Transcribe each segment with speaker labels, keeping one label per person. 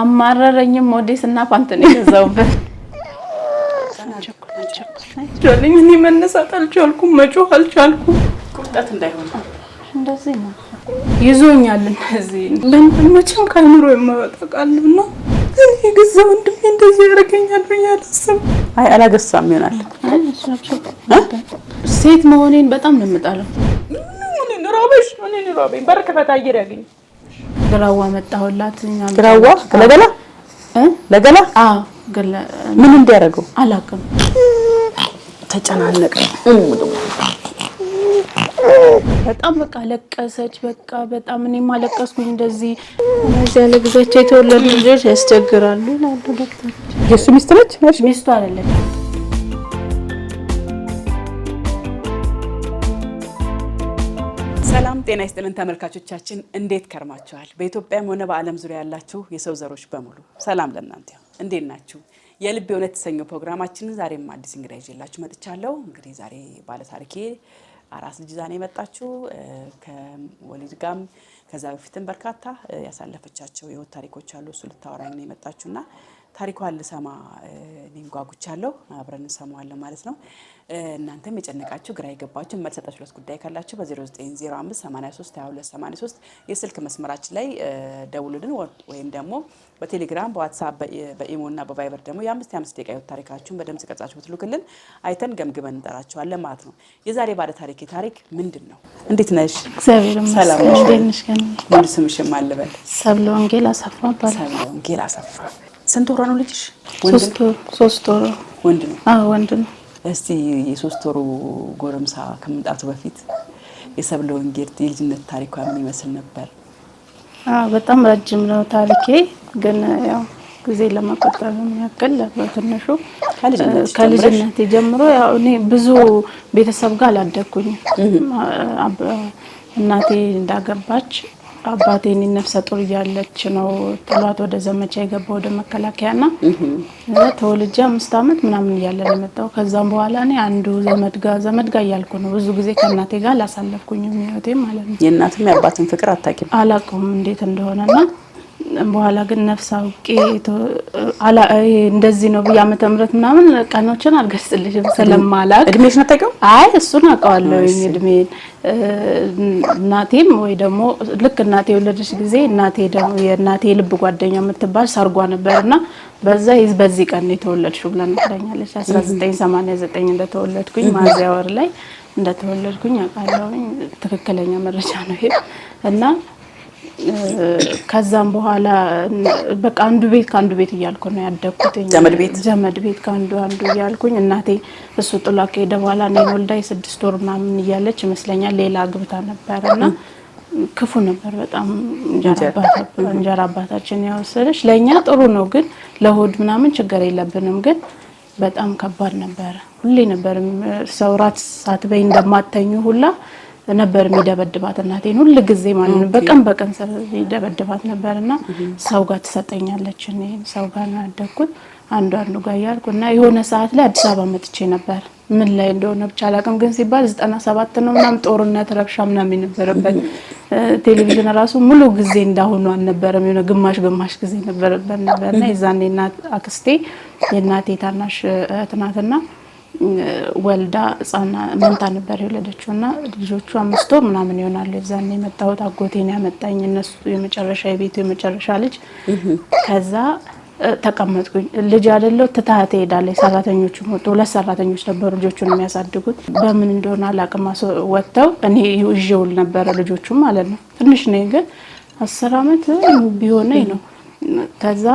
Speaker 1: አማረረኝም ሞዴስና ፓንት ነው የገዛውበት ጆሊኝ እኔ መነሳት አልቻልኩም መጮህ አልቻልኩም ቁርጠት እንዳይሆን እንደዚህ ነው ይዞኛል እንደዚህ ለምንድነው ካይምሮ የማወጣቃልና እኔ ገዛው እንደም እንደዚህ ያረጋኛል በያለሰም
Speaker 2: አይ አላገሳም ይሆናል
Speaker 1: ሴት መሆኔን በጣም ነው የምጣለው
Speaker 2: እኔ ራበኝ በረከታ አየር ያገኝ
Speaker 1: ግራዋ መጣሁላትኛ
Speaker 2: ግራዋ ለገላ
Speaker 1: አዎ ገላ
Speaker 2: ምን እንዲያረጋው
Speaker 1: አላውቅም
Speaker 2: ተጨናነቀ
Speaker 1: በጣም በቃ ለቀሰች በቃ በጣም እኔ ማለቀስኩኝ እንደዚህ ያለ ግዛቸው የተወለዱ ልጆች ያስቸግራሉ ይላሉ ዶክተር
Speaker 2: የሱ ሚስት ነች
Speaker 1: ሚስቱ አይደለች
Speaker 2: ሰላም ጤና ይስጥልን ተመልካቾቻችን እንዴት ከርማችኋል በኢትዮጵያም ሆነ በአለም ዙሪያ ያላችሁ የሰው ዘሮች በሙሉ ሰላም ለእናንተ እንዴት ናችሁ የልብ የሆነ ተሰኘው ፕሮግራማችንን ዛሬም አዲስ እንግዳ ይዤላችሁ መጥቻለሁ እንግዲህ ዛሬ ባለ ታሪኬ አራስ ልጅ ዛኔ መጣችሁ ከወሊድ ጋም ከዛ በፊትም በርካታ ያሳለፈቻቸው የህይወት ታሪኮች አሉ እሱ ልታወራኝ ነው የመጣችሁና ታሪኳን ልሰማ እኔም ጓጉቻለሁ አብረን እንሰማዋለን ማለት ነው እናንተም የጨነቃችሁ ግራ ይገባችሁ መልሰጣችሁ ለስጉዳይ ካላችሁ በ0905832283 የስልክ መስመራችን ላይ ደውሉልን ወይም ደግሞ በቴሌግራም በዋትስአፕ በኢሞና በቫይበር ደግሞ የ5 ደቂቃ የህይወት ታሪካችሁን በደምጽ ቀርጻችሁ ብትልኩልን አይተን ገምግመን እንጠራችኋለን ማለት ነው የዛሬ ባለ ታሪክ ምንድነው እንዴት ነሽ
Speaker 1: እግዚአብሔር
Speaker 2: ሰላም
Speaker 1: ነሽ
Speaker 2: ወንድ ስምሽ ማልበል
Speaker 1: ሰብለ ወንጌል አሰፋ
Speaker 2: ሰብለ ወንጌል አሰፋ ስንት ወር ነው ልጅሽ
Speaker 1: 3 ወር
Speaker 2: ወንድ ነው
Speaker 1: ወንድ ነው
Speaker 2: እስቲ የ3 ወሩ ጎረምሳ ከመምጣቱ በፊት የሰብለ ወንጌል የልጅነት ታሪኳ ምን ይመስል ነበር
Speaker 1: በጣም ረጅም ነው ታሪኬ ግን ያው ጊዜ ለማቆጠር የሚያክል በትንሹ ከልጅነት ጀምሮ ያው እኔ ብዙ ቤተሰብ ጋር አላደኩኝ እናቴ እንዳገባች አባቴን ነፍሰ ጡር ያለች ነው ጥሏት ወደ ዘመቻ የገባው ወደ መከላከያና ተወልጄ 5 አመት ምናምን ያለ ለመጣው ከዛም በኋላ እኔ አንዱ ዘመድ ጋር ያልኩ ነው ብዙ ጊዜ ከእናቴ ጋር ላሳለፍኩኝ የሚወቴ ማለት ነው
Speaker 2: የእናትም ያባትን ፍቅር አታቂም
Speaker 1: አላውቅም እንዴት እንደሆነና በኋላ ግን ነፍስ አውቄ እንደዚህ ነው በየአመተ ምህረት ምናምን ቀኖችን አልገስልሽም ስለማላቅ
Speaker 2: እድሜሽ ነው ታውቂው
Speaker 1: አይ እሱን አውቀዋለሁ እድሜን እናቴም ወይ ደግሞ ልክ እናቴ ወለደች ጊዜ እናቴ ደግሞ የእናቴ ልብ ጓደኛ የምትባል ሰርጓ ነበርና በዚህ ቀን የተወለድሽው ብላ ነግራኛለች 1989 እንደተወለድኩኝ ማዚያ ወር ላይ እንደተወለድኩኝ አውቃለሁኝ ትክክለኛ መረጃ ነው ይሄ እና ከዛም በኋላ በቃ አንዱ ቤት እያልኩ ነው ያደኩት ዘመድ ቤት ከአንዱ እያልኩኝ እናቴ እሱ ጥላቄ ደባላ ነው ወልዳ 6 ወር ምናምን እያለች ይመስለኛል ሌላ ግብታ ነበርና ክፉ ነበር በጣም እንጀራ አባታችን ያወሰደች ለኛ ጥሩ ነው ግን ለሆድ ምናምን ችግር የለብንም ግን በጣም ከባድ ነበር ሁሌ ነበር ሰው ራት ሳትበይ እንደማተኙ ሁላ ነበር የሚደበድባት እናቴን ሁሉ ጊዜ ማለት ነው በቀን ይደበድባት ነበርና ሰው ጋር ተሰጠኛለች እኔ ሰው ጋር ነው ያደኩት አንዱ ጋር ያልኩና የሆነ ሰዓት ላይ አዲስ አበባ መጥቼ ነበር ምን ላይ እንደሆነ ብቻ አላውቅም ግን ሲባል 97 ነው ምናምን ጦርነት ረብሻ ምናምን ነበረበት ቴሌቪዥን ራሱ ሙሉ ጊዜ እንዳሁኑ አልነበረም የሆነ ግማሽ ጊዜ ነበርና የዛኔ እናት አክስቴ የእናቴ ታናሽ እህትናትና ወልዳ ጻና መንታ ነበር የወለደችውና ልጆቹ 5 ወር ምናምን ይሆናል የዛኔ መጣሁት አጎቴን ያመጣኝ እነሱ የመጨረሻ የቤቱ የመጨረሻ ልጅ ከዛ ተቀመጥኩኝ ልጅ አይደለው ተታተ ሄዳለች ሰራተኞቹ ሞቶ ሁለት ሰራተኞች ነበሩ ልጆቹን የሚያሳድጉት በምን እንደሆነ አላቅማ ወጣው እኔ ይዤውል ነበር ልጆቹ ማለት ነው ትንሽ ነኝ ግን 10 አመት ቢሆነኝ ነው ከዛ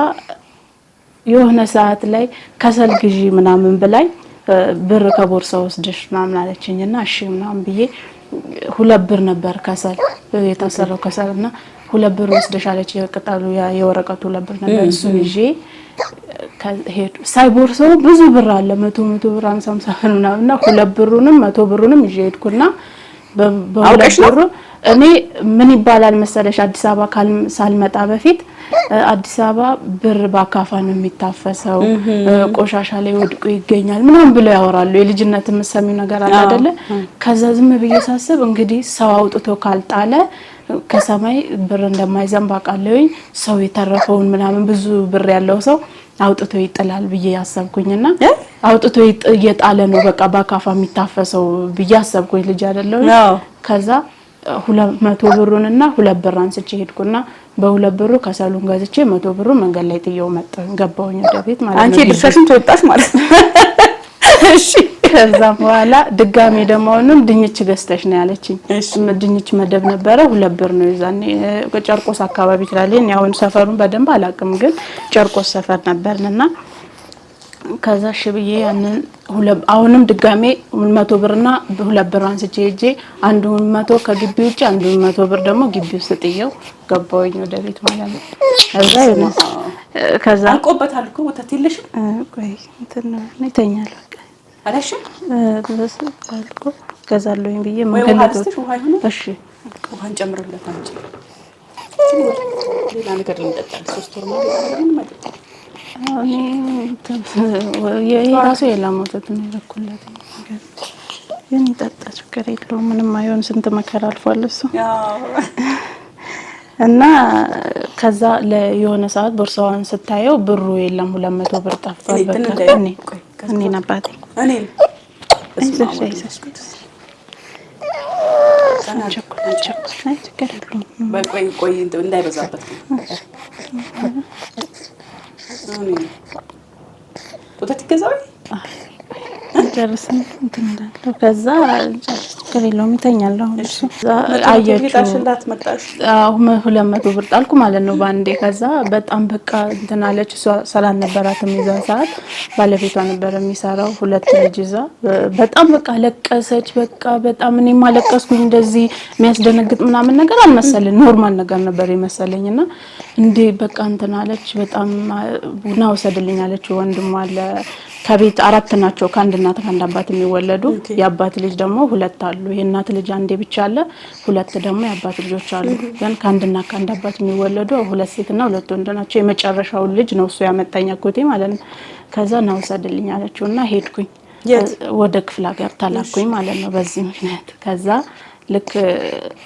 Speaker 1: የሆነ ሰዓት ላይ ከሰል ግዢ ምናምን ብላይ ብር ከቦርሳ ወስደሽ ምናምን አለችኝና እሺ ምናምን ብዬ 2 ብር ነበር ከሰል የታሰረው ከሰልና 2 ብር ወስደሽ አለች የቅጠሉ የወረቀቱ 2 ብር ነበር እሱ ይዤ ከሄዱ ሳይቦርሳው ብዙ ብር አለ 100 ብር 50 ብር ምናምንና 2 ብሩንም 100 ብሩንም ይዤ ሄድኩና በሁለት ብሩ እኔ ምን ይባላል መሰለሽ አዲስ አበባ ሳልመጣ በፊት አዲስ አበባ ብር ባካፋ ነው የሚታፈሰው ቆሻሻ ላይ ወድቆ ይገኛል ምናምን ብለው ያወራሉ የልጅነት መሰሚው ነገር አለ አይደለ ከዛ ዝም ብዬ ሳስብ እንግዲህ ሰው አውጥቶ ካልጣለ ከሰማይ ብር እንደማይዘንብ አውቃለሁኝ። ሰው የተረፈውን ምናምን ብዙ ብር ያለው ሰው አውጥቶ ይጥላል ብዬ ያሰብኩኝና አውጥቶ እየጣለ ነው በቃ በአካፋ የሚታፈሰው ብዬ አሰብኩኝ። ልጅ አይደለሁ። ከዛ 200 ብሩንና 2 ብር አንስቼ ሄድኩና በ2 ብሩ ከሰሉን ገዝቼ 100 ብሩ መንገድ ላይ ጥየው መጣሁ። ገባሁኝ ወደ ቤት ማለት ነው።
Speaker 2: አንቺ ድርሻሽን ተወጣሽ ማለት ነው።
Speaker 1: እሺ ከዛ በኋላ ድጋሜ ደግሞ አሁንም ድንች ገዝተሽ ነው ያለችኝ። ድንች መደብ ነበረ 2 ብር ነው ይዛኔ ጨርቆስ አካባቢ ትላለኝ። አሁን ሰፈሩን በደንብ አላውቅም ግን ጨርቆስ ሰፈር ነበርና ከዛ እሺ ብዬ ያንን አሁንም ድጋሜ 100 ብርና 2 ብር አንስቼ ሄጄ አንዱን 100 ከግቢ ውጪ አንዱን 100 ብር ደግሞ ግቢ ውስጥ ጥየው ገባሁኝ ወደ ቤት ማለት ነው። ከዛ ይሆነ ከዛ
Speaker 2: አልቆበታል እኮ ወተት የለሽም።
Speaker 1: ቆይ እንትን ነው ይተኛል በቃ
Speaker 2: አላሽ
Speaker 1: ድረስ አልቆ ገዛለሁኝ ብዬ
Speaker 2: መንገድ ውሃ ይሁን።
Speaker 1: እሺ
Speaker 2: ውሃን ጨምርለት አንቺ ሌላ ነገር ልንጠጣል 3 ወር ማለት ማለት
Speaker 1: የራሱ የላም ወተት ነው የረኩለት ግን ይጠጣ ችግር የለውም ምንም አይሆን። ስንት መከራ አልፏል እሱ እና ከዛ ለየሆነ ሰዓት ቦርሳዋን ስታየው ብሩ የለም 200 ብር ጠፍቷል። በቃ እኔ ነባቴ እኔ
Speaker 2: ቆይ እንዳይበዛበት ወተት ይገዛው
Speaker 1: ጨርሰን እንትን እንዳለው ከዛ ችግር የለውም ይተኛል። አሁን እሱ አየችው 200 ብር ጣልኩ ማለት ነው ባንዴ። ከዛ በጣም በቃ እንትን አለች። እሷ ሰላም ነበራትም ይዛ ሰዓት ባለቤቷ ነበር የሚሰራው 2 ልጅ ይዛ በጣም በቃ ለቀሰች። በቃ በጣም እኔም አለቀስኩኝ። እንደዚህ የሚያስደነግጥ ምናምን ነገር አልመሰለኝ ኖርማል ነገር ነበር የመሰለኝና እንዴ በቃ እንትን አለች። በጣም ቡና ወሰድልኝ አለች። ወንድሟ አለ ከቤት 4 ናቸው ከአንድ እናት ከአንድ አባት የሚወለዱ። የአባት ልጅ ደግሞ 2 አሉ። የእናት ልጅ አንዴ ብቻ አለ 2 ደግሞ የአባት ልጆች አሉ። ግን ከአንድ እናት ከአንድ አባት የሚወለዱ 2 ሴትና 2 ወንድ ናቸው። የመጨረሻው ልጅ ነው እሱ ያመጣኝ አጎቴ ማለት ነው። ከዛ ነው ወሰድልኝ አለችውና ሄድኩኝ ወደ ክፍለ ሀገር ተላኩኝ ማለት ነው በዚህ ምክንያት። ከዛ ልክ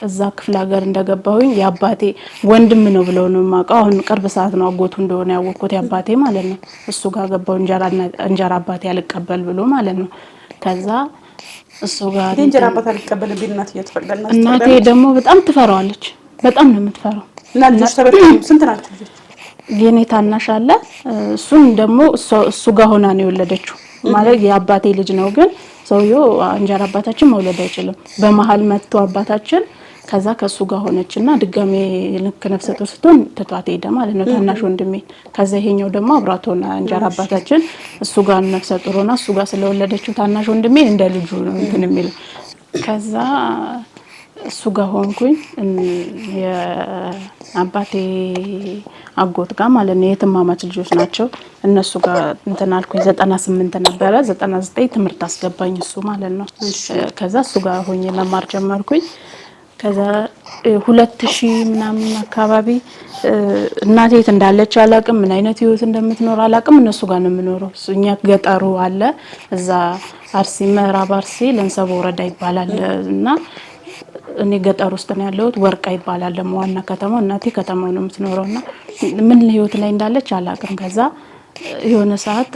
Speaker 1: እዛ ክፍለ ሀገር እንደገባሁኝ የአባቴ ወንድም ነው ብለው ነው የማውቀው። አሁን ቅርብ ሰዓት ነው አጎቱ እንደሆነ ያወቅኩት የአባቴ ማለት ነው። እሱ ጋር ገባሁ እንጀራ አባቴ አልቀበል ብሎ ማለት ነው። ከዛ እሱ ጋር
Speaker 2: እንጀራ አባቴ አልቀበል ቢልናት እየተፈቀደና
Speaker 1: እናቴ ደግሞ በጣም ትፈራዋለች። በጣም ነው የምትፈራው።
Speaker 2: እና ልጆች ተበተኑ ስንት ናቸው ልጆች?
Speaker 1: የኔ ታናሽ አለ። እሱን ደግሞ እሱ ጋር ሆና ነው የወለደችው ማለት የአባቴ ልጅ ነው ግን ሰውየው እንጀራ አባታችን መውለድ አይችልም። በመሃል መጥቶ አባታችን ከዛ ከሱ ጋር ሆነችና ድጋሜ ልክ ነፍሰ ጡር ስትሆን ተቷት ሄደ ማለት ነው ታናሽ ወንድሜ። ከዛ ይሄኛው ደግሞ አብራቶና እንጀራ አባታችን እሱ ጋር ነፍሰ ጡር ሆና እሱ ጋር ስለወለደችው ታናሽ ወንድሜ እንደ ልጁ ነው እንትን የሚለው። ከዛ እሱ ጋር ሆንኩኝ የአባቴ አጎት ጋር ማለት ነው። የትማማች ልጆች ናቸው። እነሱ ጋር እንትን አልኩኝ 98 ነበረ 99 ትምህርት አስገባኝ እሱ ማለት ነው። ከዛ እሱ ጋር ሆኜ መማር ጀመርኩኝ። ከዛ 2000 ምናምን አካባቢ እናቴ የት እንዳለች አላቅም፣ ምን አይነት ህይወት እንደምትኖር አላቅም። እነሱ ጋር ነው የምኖረው። እኛ ገጠሩ አለ እዛ አርሲ ምዕራብ አርሲ ለንሰቦ ወረዳ ይባላል እና እኔ ገጠር ውስጥ ነው ያለሁት። ወርቃ ይባላል ደግሞ ዋና ከተማው። እናቴ ከተማው ነው የምትኖረውና ምን ህይወት ላይ እንዳለች አላቅም። ከዛ የሆነ ሰዓት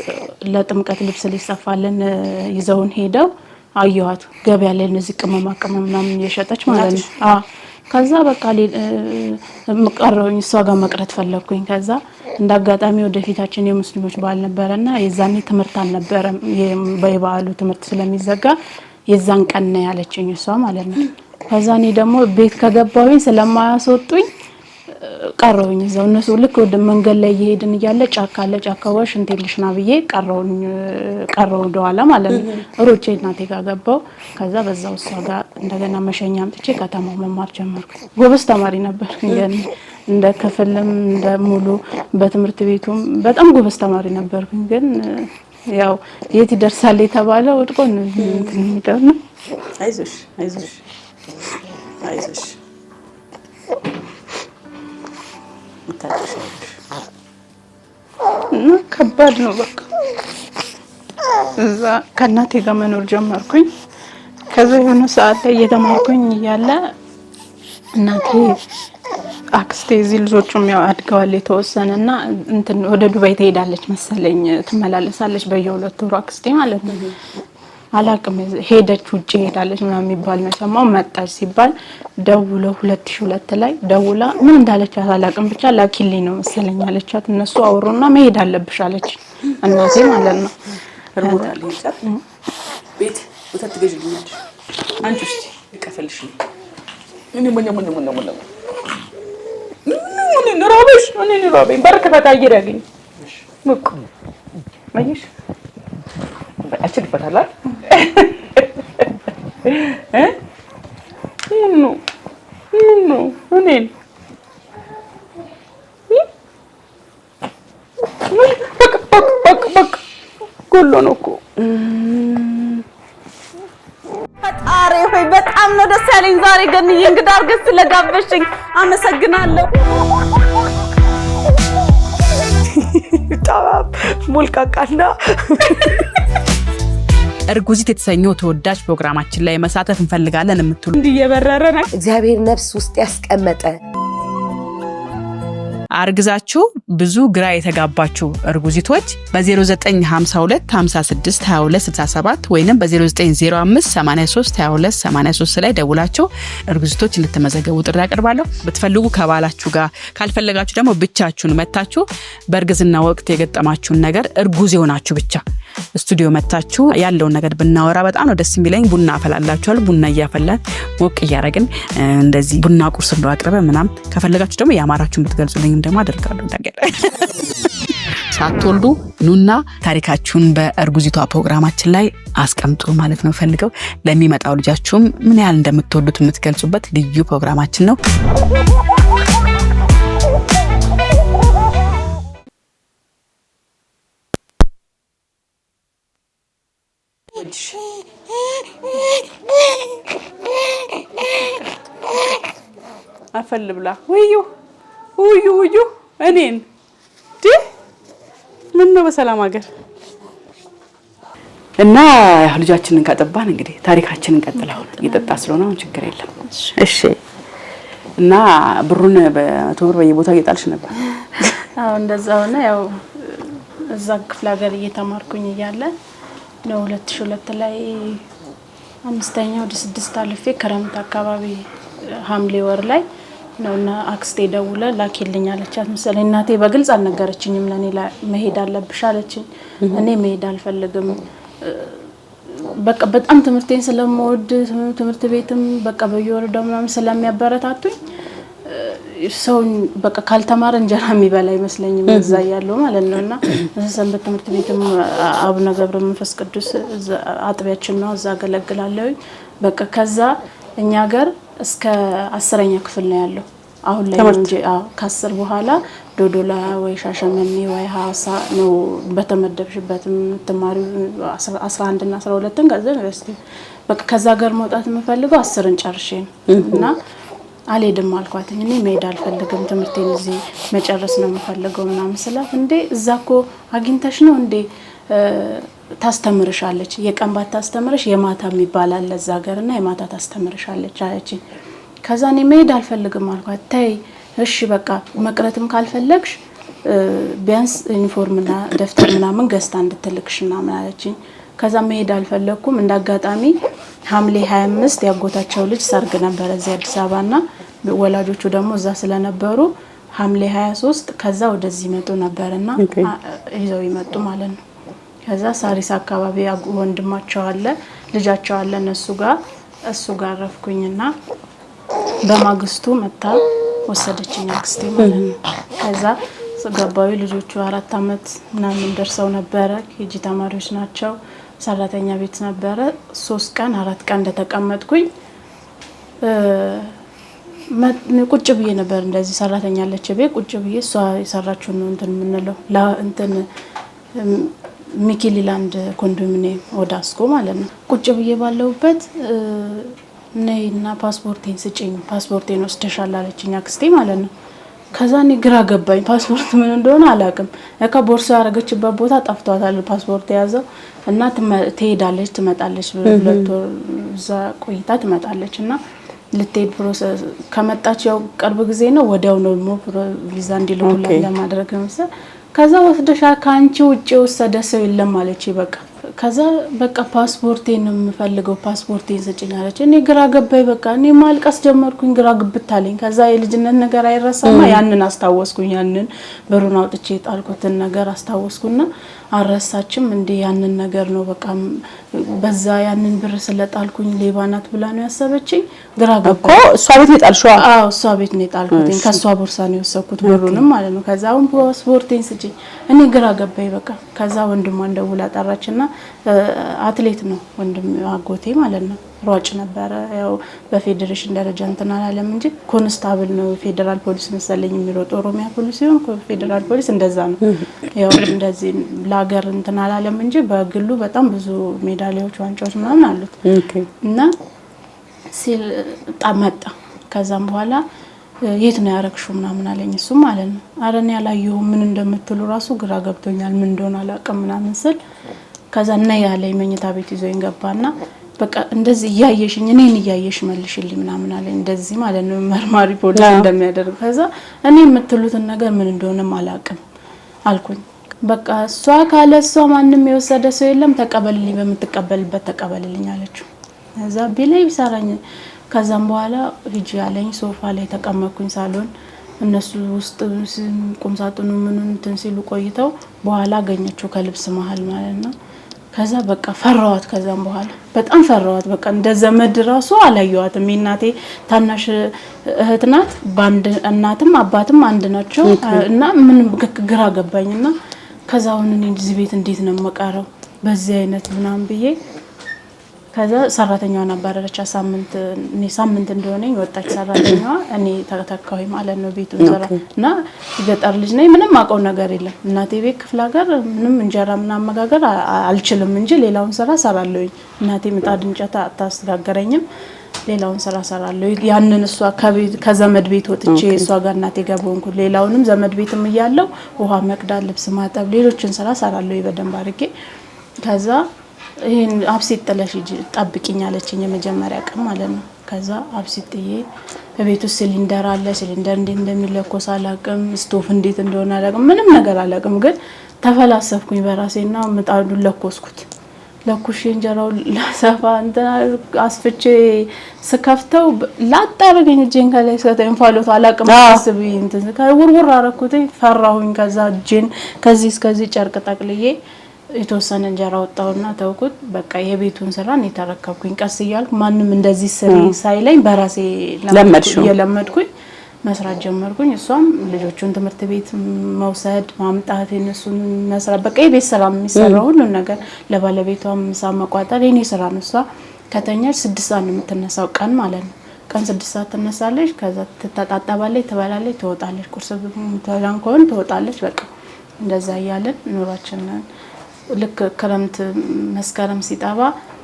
Speaker 1: ለጥምቀት ልብስ ሊሰፋልን ይዘውን ሄደው አየኋት ገበያ ላይ እነዚህ ቅመማ ቅመም ምናምን እየሸጠች ማለት ነው። ከዛ በቃ ቀረሁኝ እሷ ጋር መቅረት ፈለኩኝ። ከዛ እንዳጋጣሚ ወደፊታችን የሙስሊሞች በዓል ነበርና የዛኔ ትምህርት አልነበረም። በበዓሉ ትምህርት ስለሚዘጋ የዛን ቀን ነው ያለችኝ እሷ ማለት ነው። ከዛ እኔ ደግሞ ቤት ከገባሁኝ ስለማያስወጡኝ ቀረሁኝ እዛው። እነሱ ልክ ወደ መንገድ ላይ እየሄድን እያለ ጫካ አለ። ጫካው ሽንቴልሽና ብዬ ቀረው ወደኋላ ማለት ነው። ሮጬ እናቴ ጋር ገባሁ። ከዛ በዛው እሷ ጋር እንደገና መሸኛ አምጥቼ ከተማው መማር ጀመርኩ። ጎበዝ ተማሪ ነበር እንደ ክፍልም እንደ ሙሉ በትምህርት ቤቱም በጣም ጎበዝ ተማሪ ነበርኩኝ። ግን ያው የት ይደርሳል የተባለው ወድቆ ነው እንትን የሚለው ነው።
Speaker 2: አይዞሽ አይዞሽ አይዞሽ
Speaker 1: እና ከባድ ነው በቃ። እዛ ከእናቴ ጋር መኖር ጀመርኩኝ። ከዛ የሆነ ሰዓት ላይ እየተማርኩኝ እያለ እናቴ አክስቴ እዚህ ልጆቹም ያው አድገዋል የተወሰነና እንትን ወደ ዱባይ ትሄዳለች መሰለኝ ትመላለሳለች በየሁለት ወሩ አክስቴ ማለት ነው። አላቅም ሄደች ውጪ ሄዳለች ምናምን የሚባል ነው ሰማው። መጣች ሲባል ደውለው 2002 ላይ ደውላ ምን እንዳለቻት አላቅም ብቻ ላኪልኝ ነው መሰለኝ አለቻት። እነሱ አወሩና መሄድ አለብሽ አለች እናቴ ማለት ነው።
Speaker 2: እርቦታል ይጫት ቤት ወተት ትገዥልኛለሽ አንቺ እስቲ ይቀፈልሽ ነው ምን ራበሽ ምን ራበኝ በረከታ ታይረግኝ ሙቅ ማይሽ አችልበታል ኑ እኔን በቃ ጎሎ ነው እኮ
Speaker 3: ፈጣሪ ሆይ በጣም ነው ደስ ያለኝ ዛሬ ገንዬ እንግዳ አድርገሽ ስለጋበሽኝ አመሰግናለሁ።
Speaker 2: በጣም ሙልቃቃና እርጉዚት የተሰኘው ተወዳጅ ፕሮግራማችን ላይ መሳተፍ እንፈልጋለን የምትሉ
Speaker 3: እንዲየበረረና
Speaker 4: እግዚአብሔር ነፍስ ውስጥ ያስቀመጠ
Speaker 2: አርግዛችሁ ብዙ ግራ የተጋባችሁ እርጉዚቶች በ0952 56 22 67 ወይንም በ0905 83 22 83 ላይ ደውላችሁ እርጉዚቶች እንድትመዘገቡ ጥሪ አቀርባለሁ። ብትፈልጉ ከባላችሁ ጋር ካልፈለጋችሁ ደግሞ ብቻችሁን መታችሁ በእርግዝና ወቅት የገጠማችሁን ነገር እርጉዝ ሆናችሁ ብቻ ስቱዲዮ መታችሁ ያለውን ነገር ብናወራ በጣም ነው ደስ የሚለኝ። ቡና አፈላላችኋል። ቡና እያፈላን ሞቅ እያረግን እንደዚህ ቡና ቁርስ እንደው አቅርበን ምናም ከፈለጋችሁ ደግሞ ያማራችሁን ብትገልጹልኝ እንደማ አደርጋለሁ ነገር ሳትወልዱ ኑና ታሪካችሁን በእርጉዚቷ ፕሮግራማችን ላይ አስቀምጡ ማለት ነው ፈልገው ለሚመጣው ልጃችሁም ምን ያህል እንደምትወዱት የምትገልጹበት ልዩ ፕሮግራማችን ነው። አፈል ብላ ውዩ እኔን ምን ነው በሰላም ሀገር እና ልጃችንን ካጠባን እንግዲህ ታሪካችንን እንቀጥላው እየጠጣ ስለሆነ አሁን ችግር የለም። እሺ እና ብሩን በ100 ብር በየቦታው እየጣልሽ ነበር?
Speaker 1: አዎ እንደዛ ሆነ። ያው እዛ ክፍለ ሀገር እየተማርኩኝ እያለ ነው 2002 ላይ 5ኛ ወደ 6 አልፌ ክረምት አካባቢ ሐምሌ ወር ላይ ነውና አክስቴ ደውላ ላኪልኝ አለቻት መሰለኝ። እናቴ በግልጽ አልነገረችኝም ለኔ መሄድ አለብሽ አለችኝ። እኔ መሄድ አልፈልግም በቃ በጣም ትምህርቴን ስለምወድ ትምህርት ቤትም በቃ በየወረዳው ምናምን ስለሚያበረታቱኝ ሰው በቃ ካልተማረ እንጀራ የሚበላ አይመስለኝም እዛ ያለው ማለት ነውና ሰንበት ትምህርት ቤትም አቡነ ገብረ መንፈስ ቅዱስ አጥቢያችን ነው እዛ አገለግላለሁ። በቃ ከዛ እኛ ጋር እስከ 10ኛ ክፍል ነው ያለው። አሁን ላይ እንጂ ከ10 በኋላ ዶዶላ ወይ ሻሸመኔ ወይ ሐዋሳ ነው በተመደብሽበትም ተማሪ 11 እና 12ን ከዛ ዩኒቨርሲቲ በቃ ከዛ ጋር መውጣት የምፈልገው 10ን ጨርሼ እና አልሄድም አልኳት። እኔ መሄድ አልፈልግም ትምህርቴን እዚህ መጨረስ ነው የምፈልገው ምናምን ስላት እንዴ እዛኮ አግኝተሽ ነው እንዴ ታስተምርሻለች የቀን ባታስተምርሽ የማታ የሚባል አለ እዛ ጋርና የማታ ታስተምርሻለች አለችኝ። ከዛ እኔ መሄድ አልፈልግም አልኳት። ተይ እሺ በቃ መቅረትም ካልፈለግሽ ቢያንስ ዩኒፎርምና ደፍተር ምናምን ገዝታ እንድትልክሽና ማለችኝ። ከዛ መሄድ አልፈለኩም። እንዳጋጣሚ ሐምሌ 25 ያጎታቸው ልጅ ሰርግ ነበር እዚህ አዲስ አበባና ወላጆቹ ደግሞ እዛ ስለነበሩ ሐምሌ 23 ከዛ ወደዚህ መጡ ነበርና ይዘው ይመጡ ማለት ነው። ከዛ ሳሪስ አካባቢ ወንድማቸው አለ ልጃቸው አለ እሱ ጋር ረፍኩኝና በማግስቱ መጣ ወሰደችኝ አክስቴ ማለት ነው። ከዛ ገባዊ ልጆቹ 4 አመት ምናምን ደርሰው ነበር። ኬጂ ተማሪዎች ናቸው። ሰራተኛ ቤት ነበር። 3 ቀን 4 ቀን እንደተቀመጥኩኝ ቁጭ ብዬ ነበር። እንደዚህ ሰራተኛ አለች ቤት ቁጭ ብዬ እሷ የሰራችው ነው እንትን ምንለው እንትን ሚኪሊላንድ ኮንዶሚኒየም ወዳስኮ ማለት ነው። ቁጭ ብዬ ባለውበት ነይና ፓስፖርቴን ስጪኝ ፓስፖርቴን ወስደሻል አለችኝ አክስቴ ማለት ነው። ከዛ እኔ ግራ ገባኝ። ፓስፖርት ምን እንደሆነ አላውቅም። ለካ ቦርሳ ያረገችበት ቦታ ጠፍቷታል ፓስፖርት ያዘው እና ትሄዳለች ትመጣለች 2 ወር እዛ ቆይታ ትመጣለች እና ልትሄድ ፕሮሰስ ከመጣች ያው ቅርብ ጊዜ ነው ወዲያው ነው ቪዛ እንዲልኩላት ለማድረግ ነው። ከዛ ወስደሻ ካንቺ ውጪ ወሰደ ሰው የለም ማለች። ከዛ በቃ ፓስፖርቴን ነው የምፈልገው ፓስፖርቴን ስጭኝ አለች። እኔ ግራ ገባኝ። በቃ እኔ ማልቀስ ጀመርኩኝ። ግራ ግብታለኝ። ከዛ የልጅነት ነገር አይረሳማ። ያንን አስታወስኩኝ። ያንን ብሩን አውጥቼ ጣልኩትን ነገር አስታወስኩና አረሳችም እንዴ ያንን ነገር ነው በቃ በዛ ያንን ብር ስለጣልኩኝ ሌባናት ብላ ነው ያሰበችኝ። ግራ ገባ
Speaker 2: እኮ እሷ ቤት የጣልሽው?
Speaker 1: አዎ እሷ ቤት ነው የጣልኩት። ከሷ ቦርሳ ነው የወሰድኩት ብሩንም ማለት ነው። ከዛውን ፓስፖርቴን ስጭኝ እኔ ግራ ገባኝ በቃ። ከዛ ወንድሟን ደውላ ጠራችና አትሌት ነው ወንድም አጎቴ ማለት ነው ሯጭ ነበረ። ያው በፌዴሬሽን ደረጃ እንትን አላለም እንጂ ኮንስታብል ነው ፌደራል ፖሊስ መሰለኝ የሚሮጥ ኦሮሚያ ፖሊስ ሲሆን ፌደራል ፖሊስ እንደዛ ነው። ያው እንደዚህ ለሀገር እንትን አላለም እንጂ በግሉ በጣም ብዙ ሜዳሊያዎች ዋንጫዎች ምናምን አሉት። እና ሲል መጣ። ከዛም በኋላ የት ነው ያረክሽው ምናምን አለኝ እሱ ማለት ነው። አረ እኔ ያላየሁም ምን እንደምትሉ ራሱ ግራ ገብቶኛል ምን እንደሆነ አላውቅም ምናምን ስል ከዛ እና ያለኝ መኝታ ቤት ይዞኝ ገባና በቃ እንደዚህ እያየሽኝ እኔን እያየሽ መልሽልኝ ምናምን አለኝ። እንደዚህ ማለት ነው መርማሪ ፖሊስ እንደሚያደርግ። ከዛ እኔ የምትሉትን ነገር ምን እንደሆነም አላውቅም አልኩኝ። በቃ እሷ ካለ እሷ ማንም የወሰደ ሰው የለም ተቀበልልኝ በምትቀበልበት ተቀበልልኝ አለችው። ከዛ ቢላይ ቢሰራኝ ከዛም በኋላ ሂጂ ያለኝ ሶፋ ላይ ተቀመጥኩኝ ሳሎን። እነሱ ውስጥ ቁም ሳጥኑ ምኑን እንትን ሲሉ ቆይተው በኋላ አገኘችው ከልብስ መሃል ማለት ነው። ከዛ በቃ ፈራዋት። ከዛም በኋላ በጣም ፈራዋት። በቃ እንደ ዘመድ ራሱ አላየዋትም። እናቴ ታናሽ እህት ናት። ባንድ እናትም አባትም አንድ ናቸው እና ምን ግራ ገባኝና ከዛ አሁን እኔ እዚህ ቤት እንዴት ነው መቃረው በዚህ አይነት ምናምን ብዬ ከዛ ሰራተኛዋ ነበረች ሳምንት እንደሆነኝ ወጣች ሰራተኛዋ። እኔ ተተካሁኝ ማለት ነው ቤቱን ሰራ እና ገጠር ልጅ ነኝ ምንም አውቀው ነገር የለም። እናቴ ቤት ክፍለ ሀገር ምንም እንጀራ ምናምን መጋገር አልችልም እንጂ ሌላውን ስራ ሰራለሁኝ። እናቴ ምጣድ እንጨት አታስጋገረኝም ሌላውን ስራ ሰራለሁ። ያንን እሷ ከዘመድ ቤት ወጥቼ እሷ ጋር እናቴ ጋር ሆንኩ። ሌላውንም ዘመድ ቤትም እያለው ውሃ መቅዳት ልብስ ማጠብ ሌሎችን ስራ ሰራለሁ በደንብ አድርጌ። ከዛ ይሄን አብሲት ጥለሽ ጠብቂኝ አለችኝ የመጀመሪያ ቀን ማለት ነው። ከዛ አብሲት ጥዬ በቤቱ ሲሊንደር አለ ሲሊንደር እንዴት እንደሚለኮስ አላውቅም። ስቶፍ እንዴት እንደሆነ አላውቅም። ምንም ነገር አላውቅም። ግን ተፈላሰፍኩኝ በራሴና ምጣዱን ለኮስኩት። ለኩሽ እንጀራው ለሰፋ እንትና አስፍቼ ስከፍተው ላጣረገኝ እጄን ከላይ ሰተኝ ፋሎት አላውቅም። አስብ እንትን ከውርውር አረኩትኝ ፈራሁኝ። ከዛ እጄን ከዚህ እስከዚህ ጨርቅ ጠቅልዬ የተወሰነ እንጀራ ወጣውና ተውኩት። በቃ የቤቱን ስራ ነው ተረከብኩኝ። ቀስ እያልኩ ማንም እንደዚህ ስሪ ሳይለኝ በራሴ ለመድኩኝ መስራት ጀመርኩኝ። እሷም ልጆቹን ትምህርት ቤት መውሰድ ማምጣት እነሱን መስራት በቃ የቤት ስራ የሚሰራው ሁሉ ነገር ለባለቤቷም ምሳ መቋጠር የኔ ስራ ነው። እሷ ከተኛች 6 ሰዓት ነው የምትነሳው ቀን ማለት ነው። ቀን 6 ሰዓት ትነሳለች። ከዛ ትታጣባለች፣ ትበላለች፣ ትወጣለች። ቁርስ ተላን ከሆነ ትወጣለች። በቃ እንደዛ ያያለን ኑሯችንን። ልክ ክረምት መስከረም ሲጠባ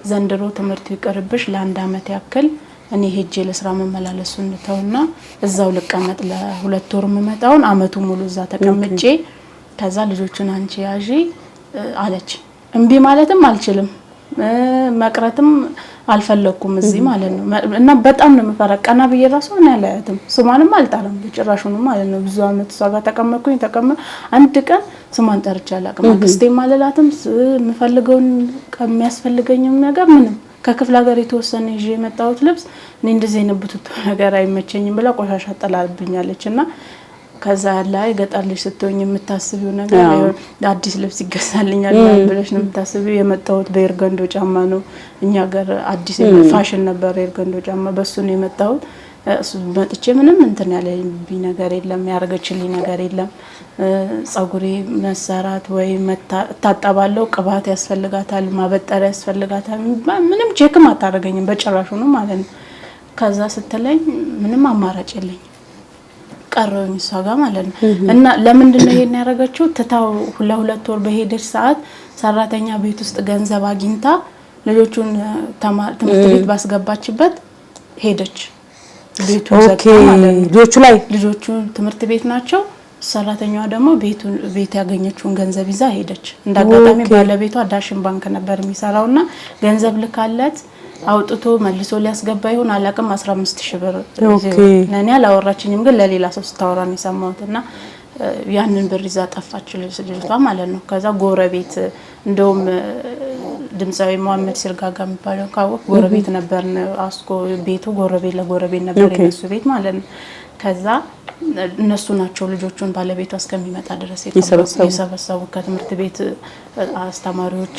Speaker 1: ዘንድሮ ትምህርት ይቀርብሽ ለ1 አመት ያክል እኔ ሄጄ ለስራ መመላለሱን ተውና እዛው ልቀመጥ ለ2 ወር መመጣውን አመቱ ሙሉ እዛ ተቀምጬ ከዛ ልጆቹን አንቺ ያዢ አለች። እምቢ ማለትም አልችልም መቅረትም አልፈለኩም እዚህ ማለት ነው። እና በጣም ነው መፈረቀና በየራሱ ነው ያለያትም ስሟንም አልጣለም በጭራሹንም ማለት ነው። ብዙ አመት እሷ ጋር ተቀመጥኩኝ አንድ ቀን ስሟን ጠርቼ አላውቅም። አክስቴም አለላትም የምፈልገውን የሚያስፈልገኝም ነገር ምንም ከክፍለ ሀገር የተወሰነ ይዤ የመጣሁት ልብስ እኔ እንደዚህ የነበቱት ነገር አይመቸኝም ብላ ቆሻሻ ጥላብኛለችና ከዛ ላይ ገጠር ልጅ ስትሆኝ የምታስቢው ነገር አዲስ ልብስ ይገዛልኛል ብለሽ ነው የምታስቢው። የመጣሁት በኤርገንዶ ጫማ ነው። እኛ ጋር አዲስ ፋሽን ነበር ኤርገንዶ ጫማ በሱ ነው የመጣሁት። እሱ መጥቼ ምንም እንትን ያለብኝ ነገር የለም ያረገችልኝ ነገር የለም። ጸጉሬ መሰራት ወይ ታጣባለው ቅባት ያስፈልጋታል ማበጠሪያ ያስፈልጋታል ምንም ቼክም አታረገኝም በጭራሹ ነው ማለት ነው። ከዛ ስትለኝ ምንም አማራጭ የለኝ ቀረውኝ እሷ ጋር ማለት ነው። እና ለምንድን ነው ይሄን ያረጋችው? ትታው ለ2 ወር በሄደች ሰዓት ሰራተኛ ቤት ውስጥ ገንዘብ አግኝታ ልጆቹን ትምህርት ቤት ባስገባችበት ሄደች። ቤቱ ዘግታ ማለት ነው። ልጆቹ ትምህርት ቤት ናቸው። ሰራተኛዋ ደግሞ ቤት ያገኘችውን ገንዘብ ይዛ ሄደች። እንዳጋጣሚ ባለቤቷ ዳሽን ባንክ ነበር የሚሰራውና ገንዘብ ልካለት አውጥቶ መልሶ ሊያስገባ ይሁን አላቅም 15000 ብር ለኔ አላወራችኝም ግን ለሌላ ሰው ስታወራ ነው የሰማሁትና ያንን ብር ይዛ ጠፋች ልጅቷ ማለት ነው። ከዛ ጎረቤት እንደውም ድምጻዊ መሐመድ ሲርጋጋ የሚባለው ካወቅ ጎረቤት ነበር አስኮ ቤቱ ጎረቤት ለጎረቤት ነበር የነሱ ቤት ማለት ነው። ከዛ እነሱ ናቸው ልጆቹን ባለቤቷ እስከሚመጣ ድረስ የሰበሰቡ ከትምህርት ቤት አስተማሪዎች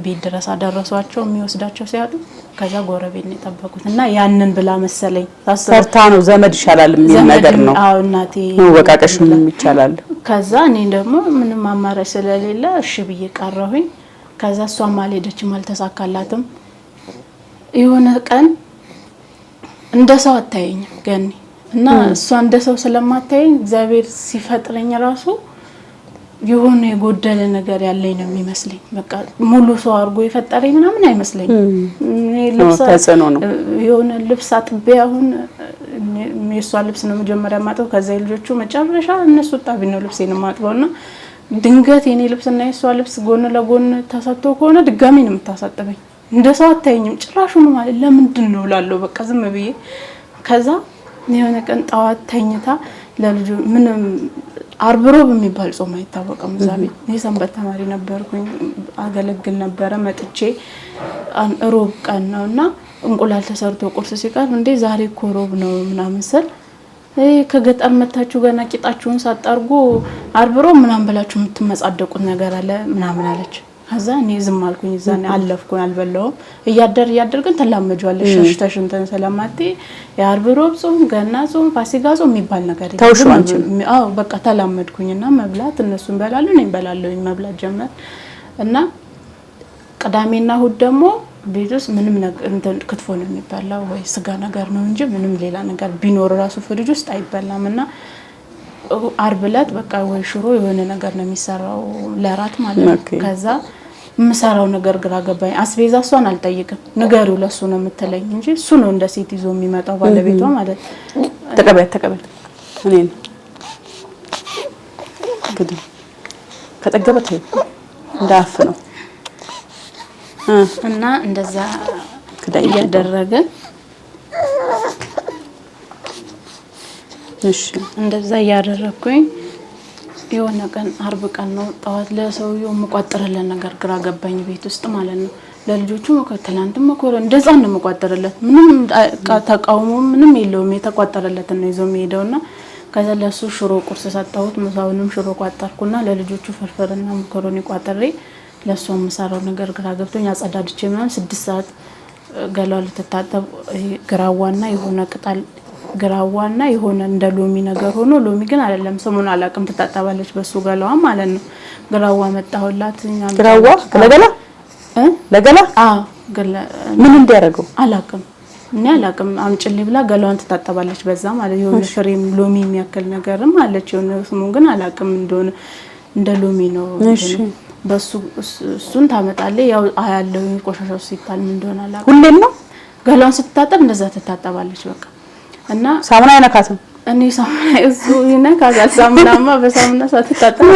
Speaker 1: ቤት ድረስ አደረሷቸው የሚወስዳቸው ሲያጡ ከዛ ጎረቤት ነው የጠበቁትና ያንን ብላ መሰለኝ
Speaker 2: ሰርታ ነው ዘመድ ይሻላል የሚል ነገር ነው።
Speaker 1: አዎ እናቴ
Speaker 2: ወቃቀሽም ይቻላል።
Speaker 1: ከዛ እኔ ደግሞ ምንም አማራጭ ስለሌለ እሺ ብዬ ቀረሁኝ። ከዛ እሷም አልሄደችም አልተሳካላትም። የሆነ ቀን እንደሰው አታየኝ ገኒ እና እሷ እንደሰው ስለማታየኝ እግዚአብሔር ሲፈጥረኝ ራሱ የሆነ የጎደለ ነገር ያለኝ ነው የሚመስለኝ። በቃ ሙሉ ሰው አድርጎ የፈጠረኝ ምናምን አይመስለኝ። ልብስ
Speaker 2: ተጽዕኖ ነው
Speaker 1: የሆነ ልብስ አጥቤ አሁን የሷ ልብስ ነው መጀመሪያ ማጥበው ከዛ ልጆቹ መጨረሻ እነሱ ጣቢ ነው ልብሴን ማጥበውና ድንገት የኔ ልብስና የሷ ልብስ ጎን ለጎን ተሰጥቶ ከሆነ ድጋሚ ነው የምታሳጥበኝ። እንደሰው አታየኝም ጭራሹን ማለት ለምንድን ነው ላለው በቃ ዝም ብዬ ከዛ የሆነ ቀን ጣዋት ተኝታ ለልጁ ምንም ዓርብ ሮብ የሚባል ጾም አይታወቅም እዛ ቤት የሰንበት ተማሪ ነበርኩኝ አገለግል ነበር መጥቼ ሮብ ቀን ነውና እንቁላል ተሰርቶ ቁርስ ሲቀርብ እንዴ ዛሬ እኮ ሮብ ነው ምናምን ስል ከገጠር መታችሁ ገና ቂጣችሁን ሳጣርጉ ዓርብ ሮብ ምናምን ብላችሁ የምትመጻደቁት ነገር አለ ምናምን አለች። ከዛ እኔ ዝም አልኩኝ እዛኔ አለፍኩኝ አልበላውም። እያደር ግን ተላመጇለሽ ሸሽተሽ እንትን ስለማትይ የዓርብ ሮብ ጾም ገና ጾም ፋሲካ ጾም የሚባል ነገር አዎ በቃ ተላመድኩኝና መብላት እነሱን በላሉ እኔም በላለሁኝ መብላት ጀመር እና ቅዳሜና እሁድ ደግሞ ቤት ውስጥ ምንም ነገር እንትን ክትፎ ነው የሚበላው ወይ ስጋ ነገር ነው እንጂ ምንም ሌላ ነገር ቢኖር ራሱ ፍሪጅ ውስጥ አይበላምና ዓርብ ዕለት በቃ ወይ ሽሮ የሆነ ነገር ነው የሚሰራው ለራት ማለት ነው። ከዛ ምሰራው ነገር ግራ ገባኝ። አስቤዛ እሷን አልጠይቅም ንገሪው ለሱ ነው የምትለኝ እንጂ እሱ ነው እንደ ሴት ይዞ የሚመጣው ባለቤቷ ማለት
Speaker 2: ተቀበል እኔን እንግዲህ ከጠገበት እንዳፍ ነው
Speaker 1: እና እንደዛ ያደረገ
Speaker 2: እሺ እንደዛ
Speaker 1: ያደረኩኝ የሆነ ቀን ዓርብ ቀን ነው ጣዋት ለሰውየው መቋጠረለን ነገር ግራ ገባኝ ቤት ውስጥ ማለት ነው። ለልጆቹ መከተላንተም መኮረ እንደዛ ነው መቋጠረለት ምንም ተቃውሞ ምንም የለውም የተቋጠረለት ነው ይዞ የሚሄደውና ከዛ ለሱ ሽሮ ቁርስ ሰጣሁት ምሳውንም ሽሮ ቋጠርኩና ለልጆቹ ፍርፍርና መኮረኒ ቋጠሬ ለሱ መሰራው ነገር ግራ ገብቶኝ አጸዳድቼ ምናምን 6 ሰዓት ገላው ልትታጠብ ግራዋና የሆነ ቅጠል ግራዋና የሆነ እንደ ሎሚ ነገር ሆኖ ሎሚ ግን አይደለም ስሙን አላቅም ትታጠባለች በሱ ገላዋ ማለት ነው። ግራዋ መጣሁላት
Speaker 2: ግራዋ ለገላ
Speaker 1: ገላ
Speaker 2: ምን እንዲያደርገው
Speaker 1: አላቅም እኔ አላቅም አምጭልኝ ብላ ገላዋን ትታጠባለች በዛ ማለት የሆነ ፍሬም ሎሚ የሚያክል ነገርም አለች የሆነ ስሙን ግን አላቅም እንደሆነ እንደ ሎሚ ነው በሱ እሱን ታመጣለች ያው አያለው ቆሻሻው ሲጣል ምን እንደሆነ አላቅም
Speaker 2: ሁሌም ነው
Speaker 1: ገላዋን ስትታጠብ እንደዛ ትታጠባለች በቃ እና
Speaker 2: ሳሙና አይነካትም
Speaker 1: እኔ ሳሙና እሱ ይነካጋል ሳሙናማ በሳሙና ሳትታጠብ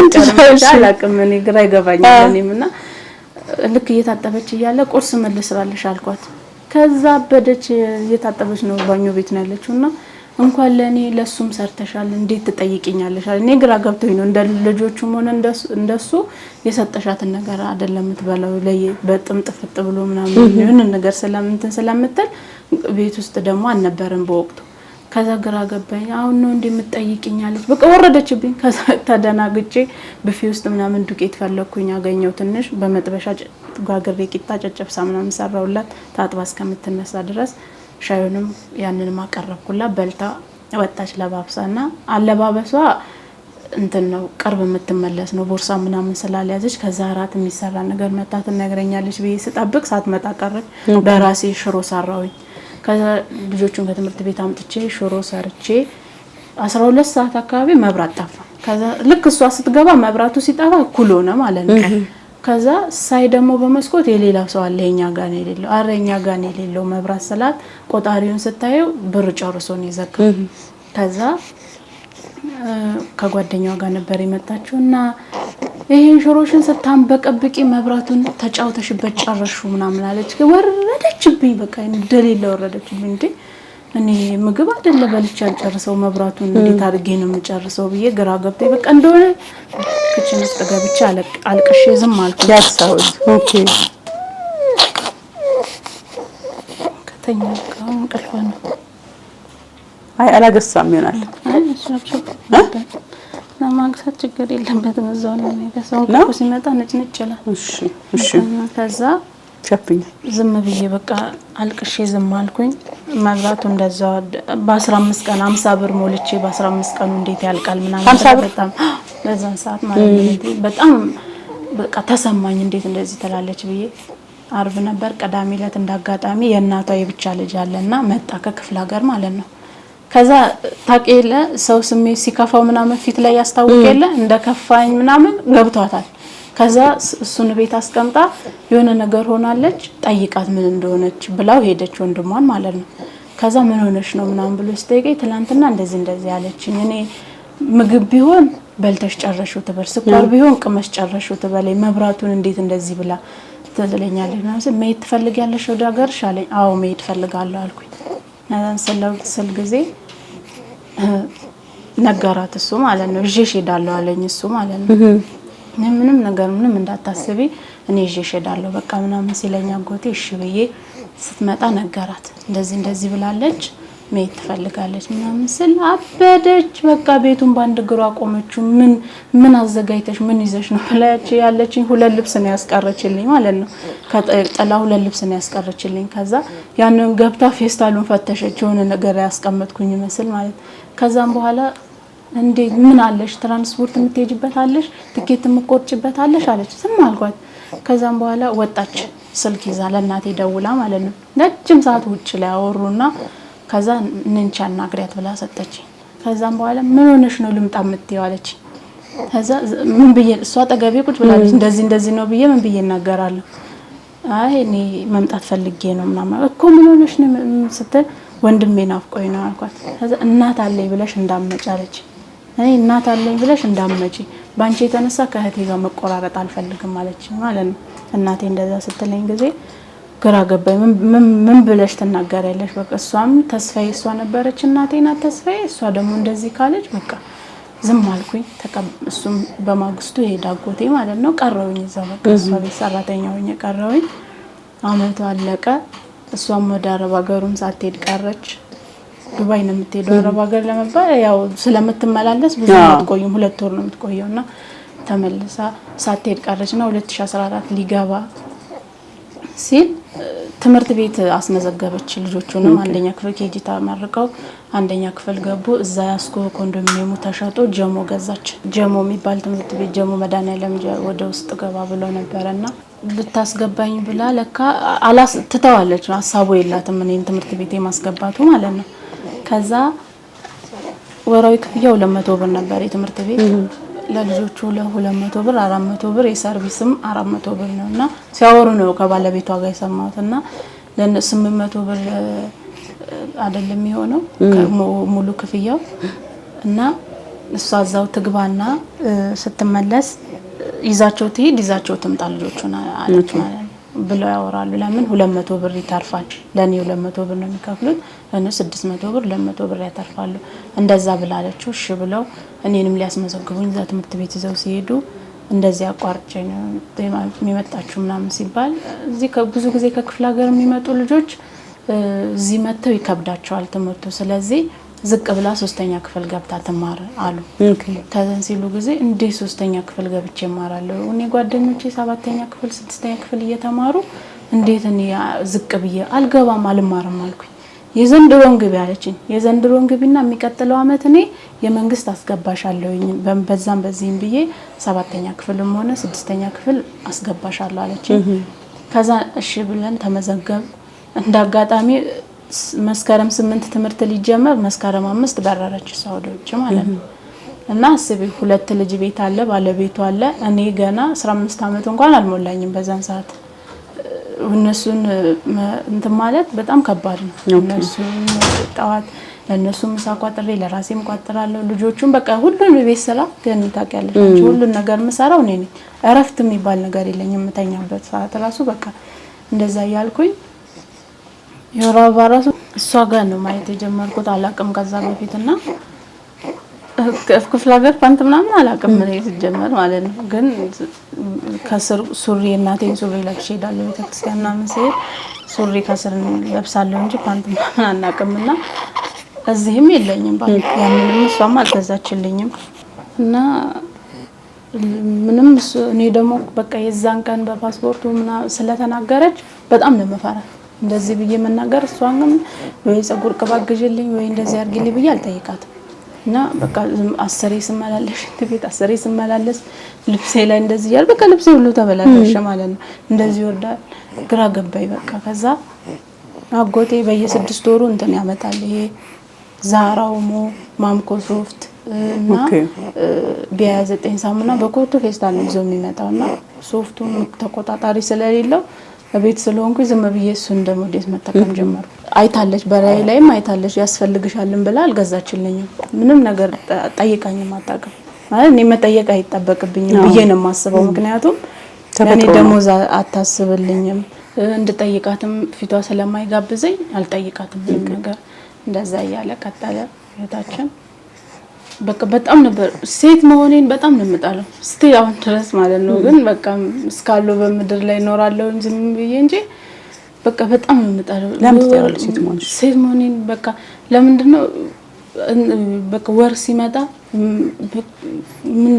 Speaker 1: አላቅም እኔ ግራ ይገባኛል እኔምና ልክ እየታጠበች እያለ ቁርስ መልስራለሽ አልኳት። ከዛ በደች እየታጠበች ነው ባኞ ቤት ነው ያለችውና እንኳን ለኔ ለሱም ሰርተሻል እንዴት ትጠይቂኛለሽ እኔ ግራ ገብቶኝ ነው እንደ ልጆቹም ሆነ እንደሱ የሰጠሻትን ነገር አይደለም የምትበላው በጥምጥፍጥ ብሎ ምናምን የሆነ ነገር ስለምትል ቤት ውስጥ ደግሞ አልነበረም በወቅቱ። ከዛ ግራ ገባኝ አሁን ነው እንደምትጠይቂኛለሽ በቃ ወረደችብኝ። ከዛ ተደናግጬ በፊ ውስጥ ምናምን ዱቄት ፈለኩኝ አገኘው ትንሽ በመጥበሻ ጋግሬ ቂጣ ጨጨብሳ ምናምን ሰራውላት ታጥባ እስከምትነሳ ድረስ ሻዩንም ያንንም አቀረብኩላት በልታ ወጣች ለባብሳና አለባበሷ እንትን ነው ቅርብ የምትመለስ ነው ቦርሳ ምናምን ስላልያዘች ከዛ አራት የሚሰራ ነገር መጣት ነገረኛለች ብዬ ስጠብቅ ሳትመጣ ቀረች። በራሴ ሽሮ ሰራውኝ ከዛ ልጆቹን ከትምህርት ቤት አምጥቼ ሽሮ ሰርቼ 12 ሰዓት አካባቢ መብራት ጠፋ። ከዛ ልክ እሷ ስትገባ መብራቱ ሲጠፋ እኩል ሆነ ማለት ነው። ከዛ ሳይ ደግሞ በመስኮት የሌላ ሰው አለ የኛ ጋር ነው የሌለው አረኛ ጋር ነው የሌለው መብራት ሰላት ቆጣሪውን ስታየው ብር ጨርሶ ነው የዘጋው። ከዛ ከጓደኛዋ ጋር ነበር የመጣችውና ይሄን ሽሮሽን ስታንበቀብቂ መብራቱን ተጫውተሽበት ጨረሹ ምናምን አለች። ወረደችብኝ በቃ እንደሌለ ወረደችብኝ። እንዴ እኔ ምግብ አይደለ በልቼ አልጨርሰው መብራቱን እንዴት አድርጌ ነው የምጨርሰው ብዬ ግራ ገብቶኝ በቃ እንደሆነ ክችን ውስጥ ገብቼ አልቅሼ ዝም አልኩ።
Speaker 2: ያሳውስ ኦኬ
Speaker 1: ከተኛ እንቅልፍ ነው።
Speaker 2: አይ አላገሳም ይሆናል።
Speaker 1: አይ ሸብሸብ ማግሳት ችግር የለበትም። እዛው ነው ከሰው ሲመጣ ነጭ ይላል።
Speaker 2: እሺ
Speaker 1: ከዛ
Speaker 2: ሸፍኝ
Speaker 1: ዝም ብዬ በቃ አልቅሼ ዝም አልኩኝ። መብራቱ እንደዛው በ15 ቀን 50 ብር ሞልቼ በ15 ቀኑ እንዴት ያልቃል ምናምን በጣም በዛን ሰዓት ማለት ነው በጣም በቃ ተሰማኝ። እንዴት እንደዚህ ትላለች ብዬ አርብ ነበር ቅዳሜ ዕለት እንዳጋጣሚ የእናቷ የብቻ ልጅ አለና መጣ ከክፍለ ሀገር ማለት ነው። ከዛ ታውቂለ ሰው ስሜት ሲከፋው ምናምን ፊት ላይ ያስታውቅ የለ እንደከፋኝ ምናምን ገብቷታል። ከዛ እሱን ቤት አስቀምጣ የሆነ ነገር ሆናለች ጠይቃት ምን እንደሆነች ብላው ሄደች ወንድሟን ማለት ነው። ከዛ ምን ሆነሽ ነው ምናምን ብሎ ሲጠይቀኝ ትላንትና እንደዚህ ያለችኝ እኔ ምግብ ቢሆን በልተሽ ጨረሽው ትበል ስኳር ቢሆን ቅመሽ ጨረሽው ትበለኝ መብራቱን እንዴት እንደዚህ ብላ ትለኛለች ምናምን መሄድ ትፈልጊያለሽ ወደ ሀገርሽ አለኝ። አዎ መሄድ ፈልጋለሁ አልኩኝ። ስል ጊዜ ነገራት እሱ ማለት ነው እሺ ሄዳለሁ አለኝ እሱ ማለት ነው። ምንም ነገር ምንም እንዳታስቢ እኔ እሺ ሄዳለሁ በቃ ምናምን ሲለኛ አጎቴ እሺ ብዬ ስትመጣ ነገራት እንደዚህ ብላለች መሄድ ትፈልጋለች ምናምን ስል አበደች። በቃ ቤቱን ባንድ እግሯ አቆመችው። ምን አዘጋጅተሽ ምን ይዘሽ ነው ብላች ያለችኝ። ሁለት ልብስ ነው ያስቀረችልኝ ማለት ነው። ከጠላ ሁለት ልብስ ነው ያስቀረችልኝ። ከዛ ያንን ገብታ ፌስታሉን ፈተሸች የሆነ ነገር ያስቀመጥኩኝ መስል ማለት ከዛም በኋላ እንዴ ምን አለሽ ትራንስፖርት የምትሄጂበት አለሽ ትኬት የምትቆርጭበት አለሽ አለች። ዝም አልኳት። ከዛም በኋላ ወጣች ስልክ ይዛ ለእናቴ ደውላ ማለት ነው። ረጅም ሰዓት ውጭ ላይ አወሩና ከዛ እንንቻ አናግሪያት ብላ ሰጠችኝ። ከዛም በኋላ ምን ሆነሽ ነው ልምጣ የምትይው አለች። ከዛ ምን ብዬ እሷ አጠገቤ ቁጭ ብላለች። እንደዚህ ነው ብዬ ምን ብዬ እናገራለሁ። አይ እኔ መምጣት ፈልጌ ነው ምናምን እኮ ምን ሆነሽ ነው ስትል ወንድሜ ናፍቆኝ ነው አልኳት። ከዛ እናት አለኝ ብለሽ እንዳትመጪ አለች። እኔ እናት አለኝ ብለሽ እንዳትመጪ ባንቺ የተነሳ ከእህቴ ጋር መቆራረጥ አልፈልግም አለች ማለት ነው። እናቴ እንደዛ ስትለኝ ጊዜ ግራ ገባኝ። ምን ብለሽ ትናገሪያለሽ? በቃ እሷም ተስፋዬ እሷ ነበረች እናቴ ናት ተስፋዬ እሷ ደግሞ እንደዚህ ካለች በቃ ዝም አልኩኝ። እሱም በማግስቱ ሄዳ አጎቴ ማለት ነው ቀረውኝ እዛው በቃ እሷ ቤት ሰራተኛ ሆኜ ቀረውኝ። አመቱ አለቀ። እሷም ወደ አረብ ሀገሩም ሳትሄድ ቀረች። ዱባይ ነው የምትሄደው አረብ ሀገር ለመባል ያው ስለምትመላለስ ብዙ አትቆይም 2 ወር ነው የምትቆየውና ተመልሳ ሳትሄድ ቀረችና 2014 ሊገባ ሲል ትምህርት ቤት አስመዘገበች። ልጆቹንም አንደኛ ክፍል ኬጂ ተመርቀው አንደኛ ክፍል ገቡ። እዛ ያስኮ ኮንዶሚኒየሙ ተሸጦ ጀሞ ገዛች። ጀሞ የሚባል ትምህርት ቤት ጀሞ መድኃኒዓለም ወደ ውስጥ ገባ ብሎ ነበርና ልታስገባኝ ብላ ለካ ትተዋለች። ሀሳቡ የላትም እኔን ትምህርት ቤት የማስገባቱ ማለት ነው። ከዛ ወራዊ ክፍያው 200 ብር ነበር የትምህርት ቤት ለልጆቹ ለ200 ብር 400 ብር የሰርቪስም 400 ብር ነውና ሲያወሩ ነው ከባለቤቷ ጋር የሰማሁትና ለ800 ብር አይደለም የሆነው ሙሉ ክፍያው እና እሷ እዛው ትግባና ስትመለስ ይዛቸው ትሄድ ይዛቸው ትምጣ ልጆቹና አለች ማለት ነው ብለው ያወራሉ። ለምን 200 ብር ይታርፋል ለኔ 200 ብር ነው የሚከፍሉት እነ 600 ብር 200 ብር ያተርፋሉ እንደዛ ብላለችው። እሺ ብለው እኔንም ሊያስመዘግቡኝ እዛ ትምህርት ቤት ይዘው ሲሄዱ እንደዚህ አቋርጬ ነው የሚመጣችሁ ምናምን ሲባል እዚህ ብዙ ጊዜ ከክፍለ ሀገር የሚመጡ ልጆች እዚህ መተው ይከብዳቸዋል ትምህርቱ። ስለዚህ ዝቅ ብላ 3ኛ ክፍል ገብታ ትማር አሉ። ከዛን ሲሉ ጊዜ እንዴ 3ኛ ክፍል ገብቼ እማራለሁ እኔ ጓደኞቼ 7ኛ ክፍል 6ኛ ክፍል እየተማሩ እንዴት እኔ ዝቅ ብዬ አልገባም አልማርም አልኩኝ። የዘንድሮን ግቢ አለችኝ። የዘንድሮን ግቢና የሚቀጥለው አመት እኔ የመንግስት አስገባሻለሁኝ በዛም በዚህም ብዬ 7ኛ ክፍልም ሆነ 6ኛ ክፍል አስገባሻለሁ አለችኝ። ከዛ እሺ ብለን ተመዘገብ እንዳጋጣሚ መስከረም 8 ትምህርት ሊጀመር መስከረም 5 በረረች ሳውዲዎች ማለት ነው። እና አስቢ 2 ልጅ ቤት አለ ባለቤቱ አለ እኔ ገና 15 አመት እንኳን አልሞላኝም በዛን ሰዓት። እነሱን እንትን ማለት በጣም ከባድ ነው። እነሱ ጣዋት ለነሱ ምሳ ቋጥሬ ለራሴም ቋጥራለሁ። ልጆቹን በቃ ሁሉም ቤት ስራ ግን ታውቂያለሽ ሁሉን ነገር የምሰራው እኔ ነኝ። እረፍት የሚባል ነገር የለኝም። የምተኛበት ሰዓት ራሱ በቃ እንደዛ እያልኩኝ የወር አበባ ራሱ እሷ ጋር ነው ማየት የጀመርኩት። አላቅም ከዛ በፊትና ክፍለ ሀገር ፓንት ምናምን አላቅም ምን ይጀመር ማለት ነው። ግን ከስር ሱሪ እናቴን ሱሪ ለብሼ ሄዳለሁ ቤተክርስቲያን ምናምን ስሄድ ሱሪ ከስር ለብሳለሁ እንጂ ፓንት ምናምን አናቅምና እዚህም የለኝም ባል ያንንም እሷም አልገዛችልኝም እና ምንም እኔ ደግሞ በቃ የዛን ቀን በፓስፖርቱ ምናምን ስለተናገረች በጣም ነው የምፈራት። እንደዚህ ብዬ መናገር እሷን ግን ወይ ፀጉር ቅባት ግዢልኝ ወይ እንደዚህ አድርጊልኝ ብዬ አልጠይቃትም። እና በቃ አሰሬ ስመላለሽ ቤት አሰሬ ስመላለስ ልብሴ ላይ እንደዚህ ያል በቃ ልብሴ ሁሉ ተበላሸ ማለት ነው። እንደዚህ ወርዳል ግራ ገባይ በቃ ከዛ አጎቴ በየ6 ወሩ እንትን ያመጣል ይሄ ዛራውሞ ማምኮ ሶፍት እና ቢያ9 ሳሙና በኮርቱ ፌስታል ይዞ የሚመጣውና ሶፍቱን ተቆጣጣሪ ስለሌለው ቤት ስለሆንኩ ዝም ብዬ እሱ እንደሞዴስ መጠቀም ጀመርኩ። አይታለች በራይ ላይም አይታለች ያስፈልግሻልን ብላ አልገዛችልኝም። ምንም ነገር ጠይቃኝም አጣቀም ማለት እኔ መጠየቅ አይጠበቅብኝም ብዬ ነው የማስበው። ምክንያቱም እኔ ደሞዝ አታስብልኝም እንድጠይቃትም ፊቷ ስለማይጋብዘኝ አልጠይቃትም ምንም ነገር። እንደዛ ያለ ቀጠለ ህይወታችን። በቃ በጣም ነበር ሴት መሆኔን በጣም ነው የምጣለው ስቲል አሁን ድረስ ማለት ነው። ግን በቃ እስካለው በመድር ላይ ኖራለሁ እንጂ ምን ብዬ እንጂ በቃ በጣም ነው የምጣለው።
Speaker 2: ለምን ትያለሽ
Speaker 1: ሴት መሆኔን በቃ ለምንድን ነው በቃ ወር ሲመጣ ምን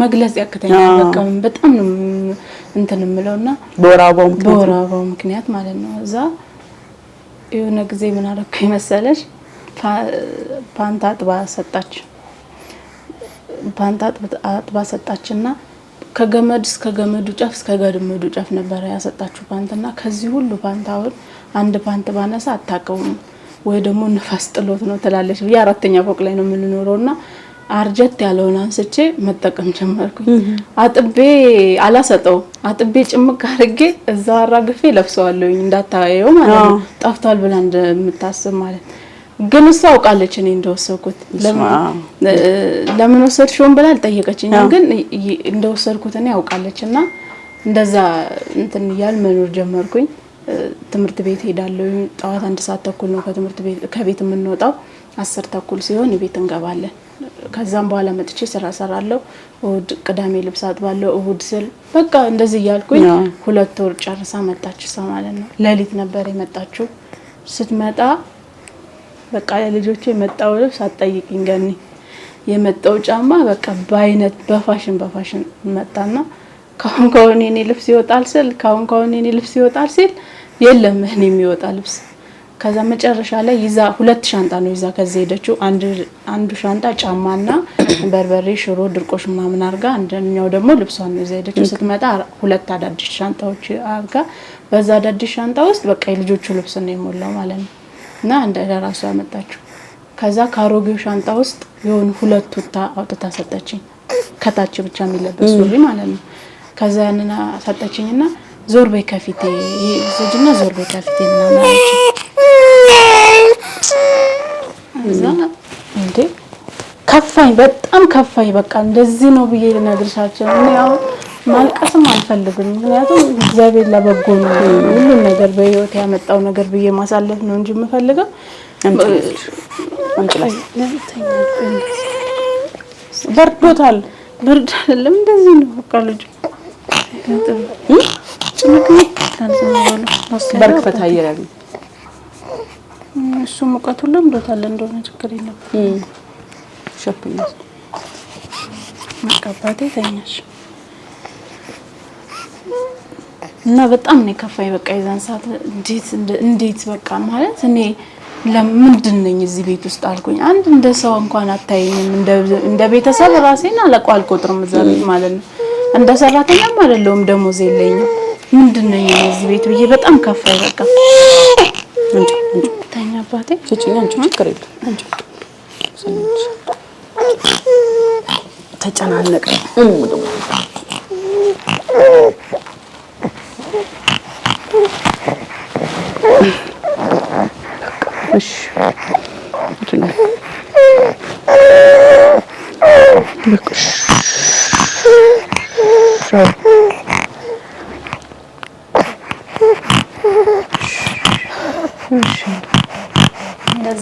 Speaker 1: መግለጽ ያክተኛል። በቃ በጣም ነው እንትን የምለውና በወር አበባው ምክንያት ማለት ነው። እዛ የሆነ ጊዜ ምን አደረኩኝ መሰለሽ ፓንታ አጥባ ሰጣች። ፓንታ አጥባ ሰጣችና ከገመድ እስከ ገመዱ ጫፍ እስከ ገመዱ ጫፍ ነበር ያሰጣችሁ ፓንትና ከዚህ ሁሉ ፓንታውን አንድ ፓንት ባነሳ አታውቀውም ወይ ደግሞ ንፋስ ጥሎት ነው ትላለች። የ4ኛ ፎቅ ላይ ነው የምንኖረውና አርጀት ያለውን አንስቼ መጠቀም ጀመርኩኝ። አጥቤ አላሰጠው አጥቤ ጭምቅ አድርጌ እዛው አራግፌ ለብሰዋለሁኝ እንዳታየው ማለት ነው። ጠፍቷል ብላ እንደምታስብ ማለት ግን እሷ አውቃለች እኔ እንደወሰድኩት። ለምን ወሰድሽውን ብላ አልጠየቀችኝ። ግን እንደወሰድኩት እኔ አውቃለችና እንደዛ እንትን ይያል መኖር ጀመርኩኝ። ትምህርት ቤት ሄዳለሁ። ጠዋት 1 ሰዓት ተኩል ነው ከቤት የምንወጣው። 10 ተኩል ሲሆን ቤት እንገባለን። ከዛም በኋላ መጥቼ ስራ ሰራለሁ። እሁድ ቅዳሜ ልብስ አጥባለሁ። እሁድ ስል በቃ እንደዚህ ያልኩኝ 2 ወር ጨርሳ መጣች እሷ ማለት ነው። ሌሊት ነበር የመጣችው። ስትመጣ በቃ ለልጆቼ የመጣው ልብስ አትጠይቂኝ ገኒ የመጣው ጫማ በቃ በአይነት በፋሽን መጣና ካሁን የኔ ልብስ ይወጣል ስል ካሁን የኔ ልብስ ይወጣል ሲል የለም እኔ የሚወጣ ልብስ። ከዛ መጨረሻ ላይ ይዛ 2 ሻንጣ ነው ይዛ ከዚህ ሄደችው። አንዱ ሻንጣ ጫማና በርበሬ ሽሮ ድርቆሽ ምናምን አርጋ አንደኛው ደግሞ ልብሷን ነው ይዛ ሄደችው። ስትመጣ 2 አዳዲስ ሻንጣዎች አርጋ በዛ አዳዲስ ሻንጣ ውስጥ በቃ የልጆቹ ልብስ ነው የሞላው ማለት ነው። እና እንደ ራሷ አመጣችሁ። ከዛ ካሮጌው ሻንጣ ውስጥ የሆኑ 2 ቱታ አውጥታ ሰጠችኝ። ከታች ብቻ የሚለበስ ሱሪ ማለት ነው። ከዛ ያንና ሰጠችኝና ዞር በይ ከፊቴ ይዘጅና ዞር በይ ከፊቴ ምናምን አለች። እዛ እንዴ ከፋኝ፣ በጣም ከፋኝ። በቃ እንደዚህ ነው ብዬ ልነግርሻቸው እኔ አሁን ማልቀስም አልፈልግም። ምክንያቱም እግዚአብሔር ለበጎ ነው ሁሉም ነገር በህይወት ያመጣው ነገር ብዬ ማሳለፍ ነው እንጂ የምፈልገው በርዶታል። ብርድ አይደለም እንደዚህ ነው በቃ ልጅ ጭምቅምቅ ታንዘማሉ
Speaker 2: በርክፈት አየራሉ
Speaker 1: እሱ ሙቀቱ ለምዶታል እንደሆነ ችግር የለም።
Speaker 2: ሸፕኝ
Speaker 1: መቀባቴ ተኛሽ እና በጣም ነው ከፋይ። በቃ የዛን ሰዓት እንዴት በቃ ማለት እኔ ለምንድን ነኝ እዚህ ቤት ውስጥ አልኩኝ። አንድ እንደ ሰው እንኳን አታይኝም። እንደ ቤተሰብ ራሴን አለቀው አልቆጥርም እዛ ቤት ማለት ነው። እንደ ሰራተኛም አይደለሁም ደሞዝ የለኝም። ምንድን ነኝ እዚህ ቤት ብዬ በጣም ከፋይ። በቃ ተኛ አባቴ
Speaker 2: እቺኛ አንቺ ችግር የለም አንቺ ተጨናነቀ እሺ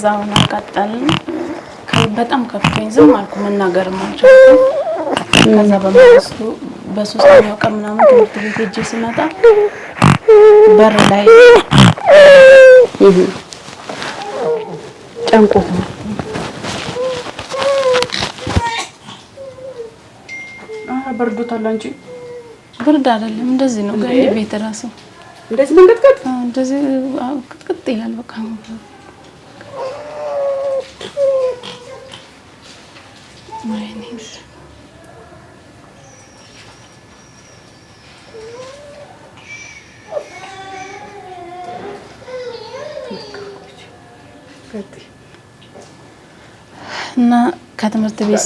Speaker 1: ከዛውን አቃጠልን። በጣም ከፍቶኝ ዝም አልኩ፣ መናገርም አልቻልኩም። ከዛ በማግስቱ በ3ኛው ቀን ምናምን ትምህርት ቤት ሄጄ ስመጣ በር ላይ
Speaker 2: ጨንቆ በርዶታል። አንቺ
Speaker 1: ብርድ አይደለም እንደዚህ ነው ጋር ቤት ራሱ
Speaker 2: እንደዚህ መንቀጥቀጥ
Speaker 1: እንደዚህ ቅጥቅጥ ይላል። በቃ ማይኔስ እና ከትምህርት ቤት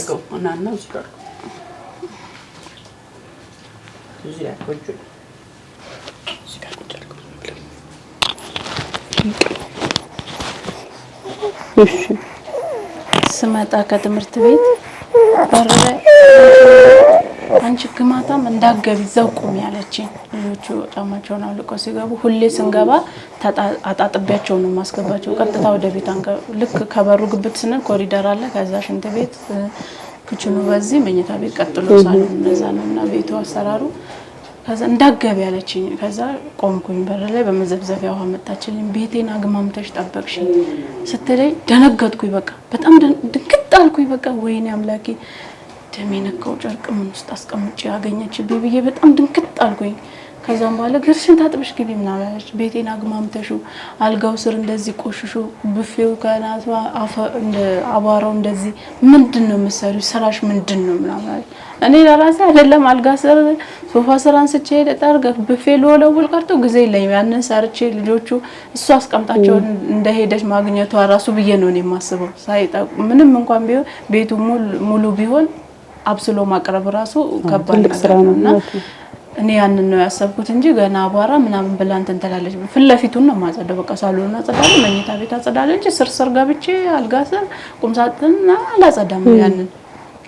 Speaker 1: ስመጣ ከትምህርት ቤት በር ላይ አንቺ ግማታም እንዳትገቢ እዛው ቁሚ ያለችኝ። ልጆቹ ጫማቸውን አውልቀው ሲገቡ ሁሌ ስንገባ አጣጥቢያቸው ነው ማስገባቸው። ቀጥታ ወደ ቤት ልክ ከበሩ ግብት ስንል ኮሪደር አለ። ከዛ ሽንት ቤት ክችኑ፣ በዚህ መኝታ ቤት ቀጥሎ ሳሎን እንደዛ ነውና ቤቱ አሰራሩ። ከዛ እንዳትገቢ ያለችኝ። ከዛ ቆምኩኝ በር ላይ በመዘብዘቢያ ውሃ መጣችልኝ። ቤቴን አግማምተሽ ጠበቅሽኝ ስትለኝ ደነገጥኩኝ። በቃ በጣም ድንግጥ አልኩኝ። በቃ ወይኔ አምላኬ ደሜ ነካው ጨርቅ ምን ውስጥ አስቀምጬ ያገኘችብኝ ብዬ በጣም ድንግጥ አልኩኝ። ከዛም በኋላ ግርሽን ታጥብሽ ግቢ ምናምን አለች። ቤቴን አግማምተሹ አልጋው ስር እንደዚህ ቆሽሹ ብፌው ከናቷ እንደ አቧራው እንደዚህ ምንድነው የምትሰሪው? ስራሽ ምንድነው ምናምን አለች። እኔ ለራሴ አይደለም አልጋ ስር ሶፋ ስር አንስቼ ጠርገ ብፌ ልወለውል ቀርቶ ጊዜ የለኝም። ያንን ሰርቼ ልጆቹ እሱ አስቀምጣቸው እንደሄደች ማግኘቷ ራሱ ብዬ ነው እኔ የማስበው። ምንም እንኳን ቢሆን ቤቱ ሙሉ ቢሆን አብስሎ ማቅረብ ራሱ ከባድ ነገር ነውና እኔ ያንን ነው ያሰብኩት እንጂ ገና አቧራ ምናምን ብላ እንትን ትላለች። ፊት ለፊቱን ነው ማጸደው። በቃ ሳሎን አጸዳለሁ፣ መኝታ ቤት አጸዳለሁ እንጂ ስር ገብቼ አልጋ ስር ቁም ሳጥንና አላጸዳም ያንን።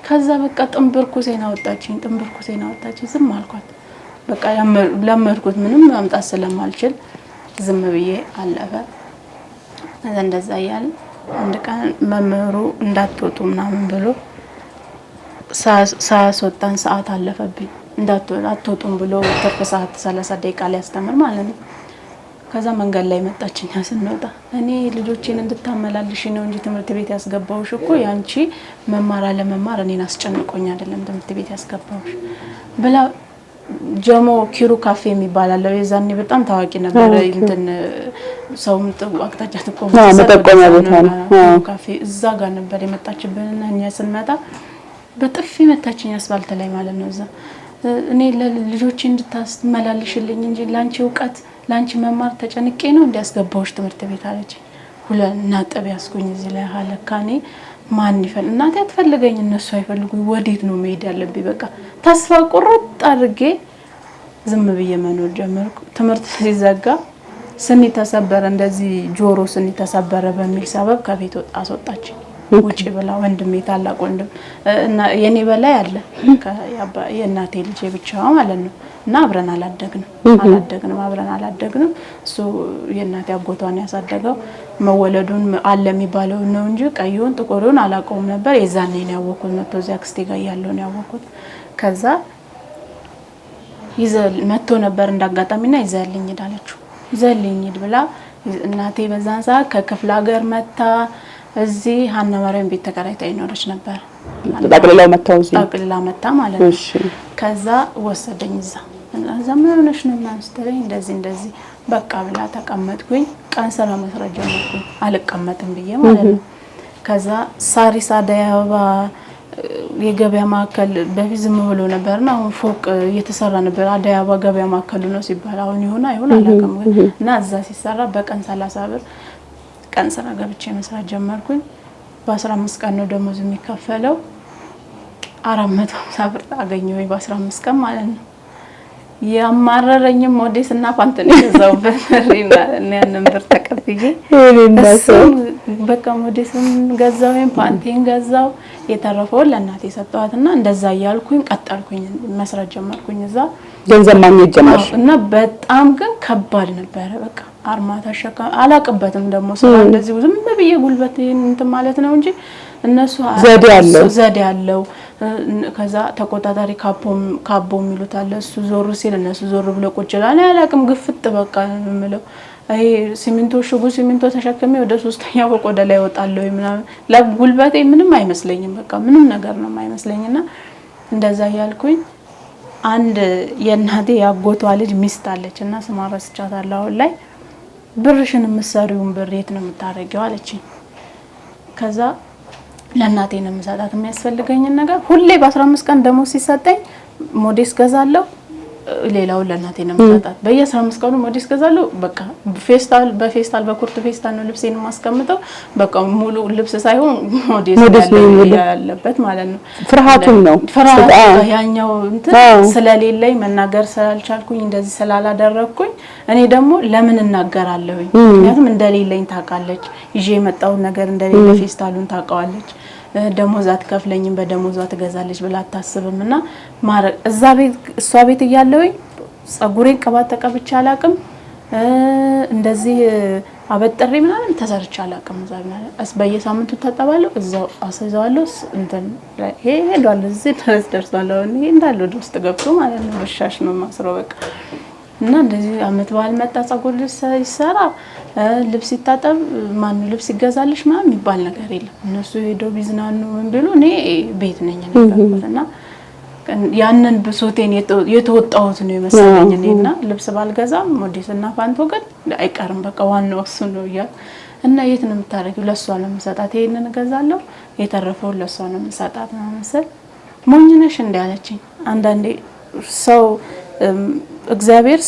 Speaker 1: ከዛ በቃ ጥንብርኩሴን አወጣችኝ። ዝም አልኳት። በቃ ለመድኩት ምንም ማምጣት ስለማልችል ዝም ብዬ አለፈ። እንደዛ እያለ አንድ ቀን መምህሩ እንዳትወጡ ምናምን ብሎ ሳያስወጣን ሰዓት አለፈብኝ። አትወጡም ብሎ ትርፍ ሰዓት 30 ደቂቃ ላይ ያስተምር ማለት ነው። ከዛ መንገድ ላይ መጣችኛ ስንወጣ እኔ ልጆቼን እንድታመላልሽ ነው እንጂ ትምህርት ቤት ያስገባውሽ እኮ ያንቺ መማር አለመማር እኔን አስጨንቆኝ አይደለም ትምህርት ቤት ያስገባውሽ ብላ ጀሞ ኪሩ ካፌ የሚባል አለ። የዛኔ በጣም ታዋቂ ነበር። እንትን ሰውም አቅጣጫ ተቆም
Speaker 2: መጠቆሚያ ቦታ ነው
Speaker 1: ካፌ። እዛ ጋር ነበር የመጣችብንና እኛ ስንመጣ በጥፊ መታችኝ አስፋልት ላይ ማለት ነው። እዛ እኔ ለልጆቼ እንድታመላልሽልኝ እንጂ ላንቺ ዕውቀት ላንቺ መማር ተጨንቄ ነው እንዲያስገባውሽ ትምህርት ቤት አለች። ሁለና ጠብ ያስኩኝ እዚህ ላይ ሀለካኔ ማን ይፈል እናቴ አትፈልገኝ እነሱ አይፈልጉኝ ወዴት ነው መሄድ ያለብኝ? በቃ ተስፋ ቁርጥ አድርጌ ዝም ብዬ መኖር ጀመርኩ። ትምህርት ሲዘጋ ስኒ ተሰበረ፣ እንደዚህ ጆሮ ስኒ ተሰበረ በሚል ሰበብ ከቤት አስወጣች። ውጪ ብላ ወንድሜ ታላቅ ወንድም እና የኔ በላይ አለ የእናቴ ልጅ ብቻዋ ማለት ነው። እና አብረን አላደግንም። እሱ የእናቴ አጎቷን ያሳደገው መወለዱን አለ የሚባለው ነው እንጂ ቀዩን ጥቁሩን አላውቀውም ነበር። የዛኔ ነው ያወኩት። መጥቶ እዚያ አክስቴ ጋር ያለው ነው ያወኩት። ከዛ መጥቶ ነበር እንዳጋጣሚና ይዘልኝ ሄዳለችው። ይዘልኝ ሄድ ብላ እናቴ በዛን ሰዓት ከክፍለ ሀገር መጣ እዚህ ሀና ማርያም ቤት ተከራይታ ይኖርች ነበር። ጠቅልላ መጣ ማለት ነው። ከዛ ወሰደኝ እዛ ምን ሆነሽ ነው ማስተረኝ እንደዚህ በቃ ብላ ተቀመጥኩኝ። ቀን ስራ መስራት ጀመርኩኝ አልቀመጥም ብዬ ማለት ነው። ከዛ ሳሪስ አደይ አበባ የገበያ ማዕከል በፊት ዝም ብሎ ነበርና አሁን ፎቅ እየተሰራ ነበር። አደይ አበባ ገበያ ማዕከሉ ነው ሲባል አሁን ይሁን አይሁን አላውቅም። እና እዛ ሲሰራ በቀን 30 ብር ቀን ስራ ገብቼ መስራት ጀመርኩኝ። በ15 ቀን ነው ደሞዝ የሚከፈለው። 450 ብር አገኘሁኝ በ15 ቀን ማለት ነው። ያማረረኝም ሞዴስና ፓንት ነው የገዛሁበት እና ያንን ብር ተቀብዬ በቃ ሞዴስን ገዛሁኝ ፓንቴን ገዛው። የተረፈውን ለእናቴ ሰጠኋትና እንደዛ እያልኩኝ ቀጠልኩኝ መስራት ጀመርኩኝ። እዛ
Speaker 2: ገንዘብ ማግኘት ጀመርኩ
Speaker 1: እና በጣም ግን ከባድ ነበረ። በቃ አርማታ ሸካ አላቀበትም ደግሞ ስራ እንደዚህ ዝም ብዬ ጉልበት እንትን ማለት ነው እንጂ እነሱ ዘዴ ያለው ከዛ ተቆጣጣሪ ካቦ የሚሉት አለ እሱ ዞር ሲል እነሱ ዞር ብሎ ቁጭ ይላል አላቅም ግፍት በቃ ምለው አይ ሲሚንቶ ተሸክሜ ወደ 3ኛው ፎቅ ወደ ላይ ወጣለሁ ምናምን ለጉልበቴ ምንም አይመስለኝም በቃ ምንም ነገር ነው የማይመስለኝና እንደዛ ያልኩኝ አንድ የእናቴ ያጎቷ ልጅ ሚስት አለችና ስሟ ረስቻታለሁ አሁን ላይ ብርሽን መስሪውን ብር የት ነው የምታረጊው አለችኝ ከዛ ለእናቴ ነው የምሰጣት የሚያስፈልገኝ ነገር ሁሌ በ15 ቀን ደሞዝ ሲሰጠኝ ሞዴስ ገዛለሁ ሌላው ለእናቴ ነው የምሰጣት በየ15 ቀኑ ሞዴስ ገዛለሁ በቃ በፌስታል በኩርት ፌስታል ነው ልብሴን ማስቀምጠው በቃ ሙሉ ልብስ ሳይሆን ሞዴስ ያለበት ማለት ነው
Speaker 2: ፍርሃቱም ነው
Speaker 1: ያኛው እንትን ስለሌለኝ መናገር ስላልቻልኩኝ እንደዚህ ስላላደረኩኝ እኔ ደግሞ ለምን እናገራለሁኝ ምክንያቱም እንደሌለኝ ታውቃለች ይዤ የመጣው ነገር እንደሌለ ፌስታሉን ታውቃለች ደሞዝ አትከፍለኝም በደሞዟ ትገዛለች ብላ አታስብምና ማረግ እዛ ቤት እሷ ቤት እያለሁኝ ጸጉሬን ቅባት ተቀብቼ አላቅም እንደዚህ አበጥሬ ምናምን ተሰርቼ አላቅም እዛ ማለት በየሳምንቱ ተጣባለሁ እዛው አሰዛዋለሁ እንትን ሄዷል እዚህ ድረስ ደርሷል አሁን እንዳለው ድረስ ተገብቶ ማለት ነው በሻሽ ነው ማስረው በቃ እና እንደዚህ አመት በዓል መጣ ጸጉር ይሰራ ልብስ ይታጠብ ማን ልብስ ይገዛልሽ ማም ይባል ነገር የለም እነሱ ሄዶ ቢዝናኑ ምን ቢሉ እኔ ቤት ነኝ እና ያንን ብሶቴን የተወጣሁት ነው የመሰለኝ እኔና ልብስ ባልገዛም ሞዴስና ፋንቶ ግን አይቀርም በቃ ዋናው እሱ ነው ያ እና የት ነው የምታረጊው ለሷ ነው የምሰጣት ይሄንን ገዛለሁ የተረፈው ለሷ ነው የምሰጣት ነው መሰል ሞኝነሽ እንዳለችኝ አንዳንዴ ሰው እግዚአብሔር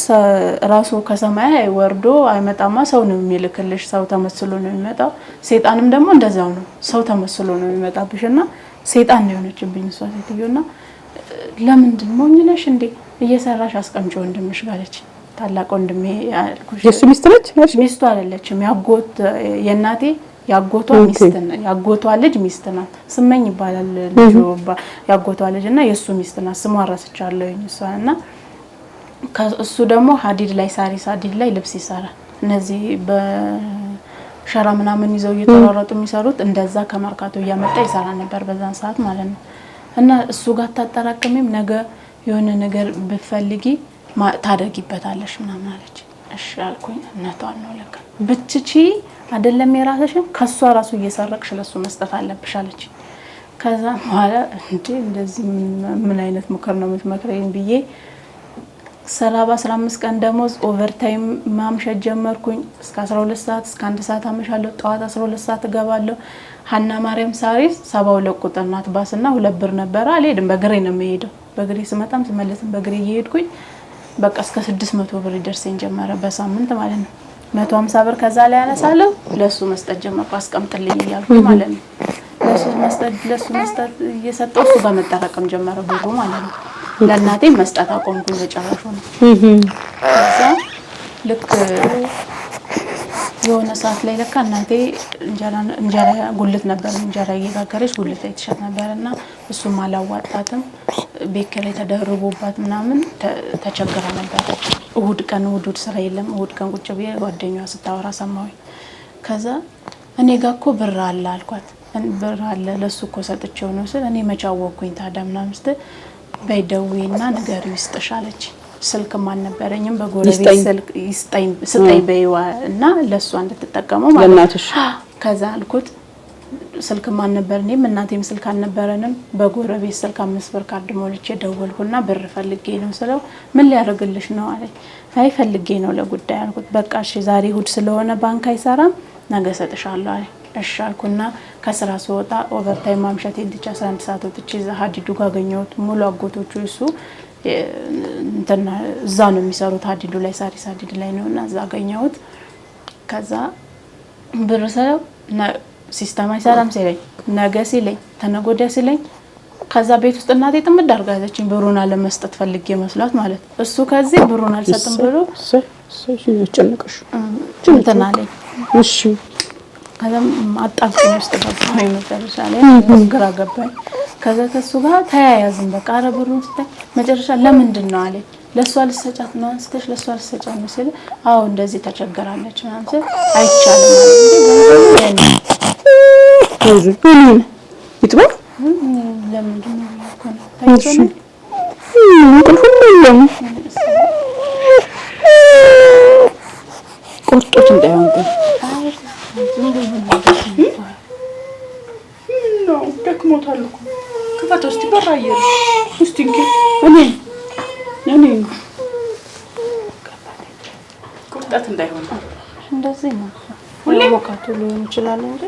Speaker 1: ራሱ ከሰማይ ወርዶ አይመጣማ ሰው ነው የሚልክልሽ ሰው ተመስሎ ነው የሚመጣው ሰይጣንም ደግሞ እንደዛው ነው ሰው ተመስሎ ነው የሚመጣብሽና ሰይጣን ነው የሆነችብኝ እሷ ሴትዮና ለምንድን ሞኝነሽ እንዴ እየሰራሽ አስቀምጪ ወንድምሽ ጋለች ታላቅ ወንድሜ ያልኩሽ
Speaker 2: የሱ ሚስት ነች
Speaker 1: ሚስቱ አይደለችም ያጎት የእናቴ ያጎቷ ሚስት ነው ያጎቷ ልጅ ሚስት ናት ስመኝ ይባላል ልጅ ያጎቷ ልጅና የሱ ሚስት ናት ስሟ ረስቻለሁኝ እሷና እሱ ደግሞ ሀዲድ ላይ ሳሪስ ሀዲድ ላይ ልብስ ይሰራል እነዚህ በሸራ ምናምን ይዘው እየተራራጡ የሚሰሩት እንደዛ ከማርካቶ እያመጣ ይሰራ ነበር በዛን ሰዓት ማለት ነው እና እሱ ጋር ታጠራቅሚም ነገ የሆነ ነገር ብፈልጊ ታደርጊበታለሽ ምናምን አለች እሺ አልኩኝ እናቷን ነው ለካ ብትቺ አይደለም የራስሽን ከሷ ራሱ እየሰረቅሽ ለሱ መስጠት አለብሽ አለች ከዛ በኋላ እንደዚህ ምን አይነት ምክር ነው የምትመክረኝ ብዬ ሰራ በ15 ቀን ደሞዝ ኦቨርታይም ማምሸት ጀመርኩኝ እስከ 12 ሰዓት እስከ 1 ሰዓት አመሻለሁ ጠዋት 12 ሰዓት ገባለሁ ሐና ማርያም ሳሪስ 72 ቁጥር ናት ባስና 2 ብር ነበር አልሄድም በግሬ ነው የምሄደው በግሬ ስመጣም ስመለስም በግሬ እየሄድኩኝ በቃ እስከ 600 ብር ይደርሰኝ ጀመረ በሳምንት ማለት ነው 150 ብር ከዛ ላይ ያነሳለሁ ለሱ መስጠት ጀመርኩ አስቀምጥልኝ እያልኩ ማለት ነው ለሱ መስጠት እየሰጠው እሱ ጋር መጠራቀም ጀመረ ብሩ ማለት ነው ለእናቴ መስጠት አቆምኩኝ በጨራሹ ነው ልክ የሆነ ሰዓት ላይ ለካ እናቴ እንጀራ ጉልት ነበር እንጀራ እየጋገረች ጉልት ላይ ተሸጥ ነበርና እሱም አላዋጣትም ቤት ላይ ተደርቦባት ምናምን ተቸግራ ነበር እሁድ ቀን ስራ የለም እሁድ ቀን ቁጭ ብዬ ጓደኛዋ ስታወራ ሰማሁኝ ከዛ እኔ ጋር እኮ ብር አለ አልኳት ብር አለ ለሱ እኮ ሰጥቼው ነው ስል እኔ መጫወኩኝ ታዲያ ምናምን ስትል በይደውይና ነገር ይስጥሻለች ስልክም አልነበረኝም በጎረቤት ስልክ ስጠኝ በይዋ እና ለሱ እንድትጠቀመው ማለት ከዛ አልኩት ስልክም አልነበረኝም እናቴም ስልክ አልነበረንም በጎረቤት ስልክ 5 ብር ካርድ ሞልቼ ደወልኩና ብር ፈልጌ ነው ስለው ምን ሊያደርግልሽ ነው አለኝ አይ ፈልጌ ነው ለጉዳይ አልኩት በቃ እሺ ዛሬ እሁድ ስለሆነ ባንክ አይሰራም ነገ ሰጥሻለሁ አለኝ እሺ አልኩና ከስራ ስወጣ ኦቨርታይም ማምሸት እንድቻ 11 ሰዓት ወጥቼ ሀዲዱ ጋር አገኘሁት ሙሉ አጎቶቹ እሱ እንትና እዛ ነው የሚሰሩት ሀዲዱ ላይ ሳሪስ ሀዲድ ላይ ነውና እዛ አገኘሁት ከዛ ብር ሰው ሲስተም አይሰራም ሲለኝ ነገ ሲለኝ ተነጎዳ ሲለኝ ከዛ ቤት ውስጥ እናቴ ጥምድ አርጋለችኝ ብሩን አለመስጠት ፈልጌ መስሏት ማለት እሱ ከዚህ ብሩን አልሰጥም ብሎ
Speaker 2: ይጨነቀሽ
Speaker 1: እንትና ላይ
Speaker 2: እሺ
Speaker 1: ከዛ አጣብቂኝ ውስጥ ገባኝ መጨረሻ ላይ ግራ ገባኝ ከዛ ከሱ ጋር ተያያዝን በቃ ብሩን ስታይ መጨረሻ ለምንድን ነው አለኝ ለሷ ልሰጫት ነው አንስተሽ ለሷ ልሰጫት ነው ሲል አዎ እንደዚህ ተቸገራለች ማለት አይቻልም ማለት ነው
Speaker 2: ይጥባ
Speaker 1: ለምንድን ነው ታይቶኝ
Speaker 2: ሁሉም ቆርጦት እንዳይሆን
Speaker 1: ነው ደክሞታል እኮ ክፈት እስቲ በራየር እስቲ እኔ
Speaker 2: ቁርጠት እንዳይሆን
Speaker 1: እንደዚህ ነው ሁሌ ወካቱ ሊሆን ይችላል እንጂ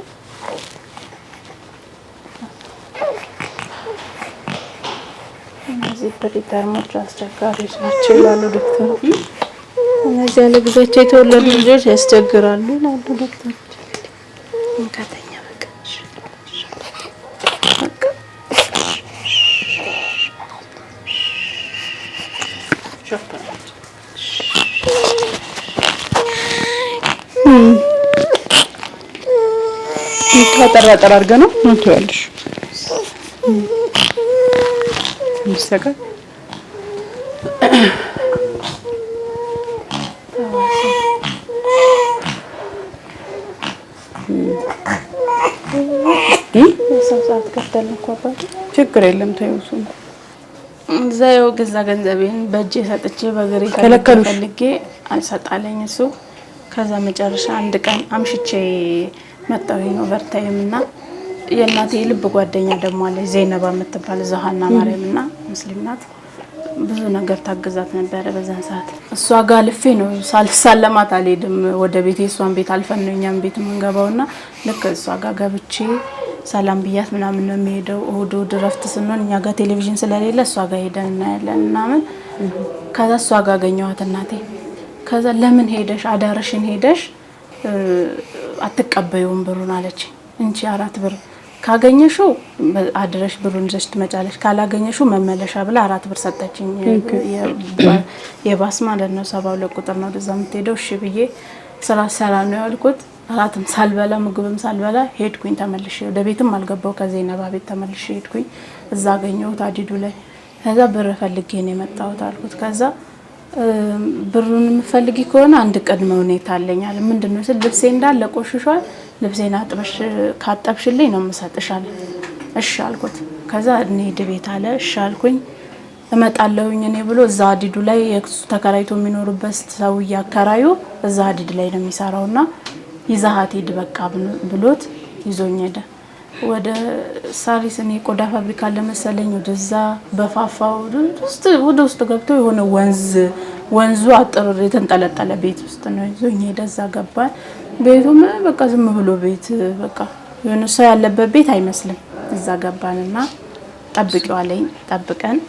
Speaker 1: እነዚህ ፕሪተርሞች አስቸጋሪዎች ናቸው ይላሉ ዶክተር። እነዚህ ያለ ጊዜያቸው የተወለዱ ልጆች ያስቸግራሉ ይላሉ ዶክተር። እንካተኛ በቃ
Speaker 2: ተጠራጠር አድርገህ ነው እንትያለሽ ይሰቃል
Speaker 1: ሰዓት ከተልኩ አባቴ
Speaker 2: ችግር የለም ታዩሱ
Speaker 1: ዛሬው ገዛ ገንዘቤን በእጄ ሰጥቼ በግሬ ፈልጌ አልሰጣለኝ እሱ ከዛ መጨረሻ አንድ ቀን አምሽቼ መጣሁኝ ነው ኦቨርታይምና የእናቴ ልብ ጓደኛ ደግሞ አለች ዘይነባ የምትባል ዘሃና ማርያምና ሙስሊም ናት ብዙ ነገር ታግዛት ነበር በዛን ሰዓት እሷ ጋር ልፌ ነው ሳልሳለማት አልሄድም ወደ ቤቴ እሷን ቤት አልፈን ነው እኛም ቤት መንገባውና ልክ እሷ ጋር ገብቼ ሰላም ብያት ምናምን ነው የሚሄደው እሁድ ረፍት ስንሆን እኛ ጋር ቴሌቪዥን ስለሌለ እሷ ጋር ሄደን እናያለን ምናምን ከዛ እሷ ጋር አገኘኋት እናቴ ከዛ ለምን ሄደሽ አዳርሽን ሄደሽ አትቀበዩም ብሩን አለች እንቺ 4 ብር ካገኘሽው አድረሽ ብሩን ዘሽት መጫለሽ ካላገኘሽው መመለሻ ብላ 4 ብር ሰጠችኝ የባስ ማለት ነው 72 ቁጥር ነው ደዛ የምትሄደው እሺ ብዬ ስራ ሰራ ነው ያልኩት አራትም ሳልበላ ምግብም ሳልበላ ሄድኩኝ ተመልሼ ወደ ቤትም አልገባው ከዘይነባ ቤት ተመልሼ ሄድኩኝ እዛ አገኘሁት አዲዱ ላይ ከዛ ብር ፈልጌ ነው የመጣሁት አልኩት ከዛ ብሩን ምፈልጊ ከሆነ አንድ ቅድመ ሁኔታ አለኛል ምንድነው ስል ልብሴ እንዳለ ቆሽሿል ልብሴን አጥበሽ ካጠብሽልኝ ነው መሰጥሻል እሺ አልኩት ከዛ እኔ ድቤት አለ እሺ አልኩኝ እመጣለሁኝ እኔ ብሎ እዛ አዲዱ ላይ የክሱ ተከራይቶ የሚኖርበት ሰው ያከራዩ እዛ አዲድ ላይ ነው የሚሰራውና ይዛሃት ሄድ በቃ ብሎት ይዞኝ ሄደ ወደ ሳሪስ እኔ ቆዳ ፋብሪካ ለመሰለኝ ወደዛ በፋፋው ወደ ውስጥ ገብቶ የሆነ ወንዙ አጥር የተንጠለጠለ ቤት ውስጥ ነው ይዞኝ ሄደ እዛ ገባ ቤቱም በቃ ዝም ብሎ ቤት በቃ የሆነ ሰው ያለበት ቤት አይመስልም እዛ ገባንና ጠብቂው አለኝ ጠብቀን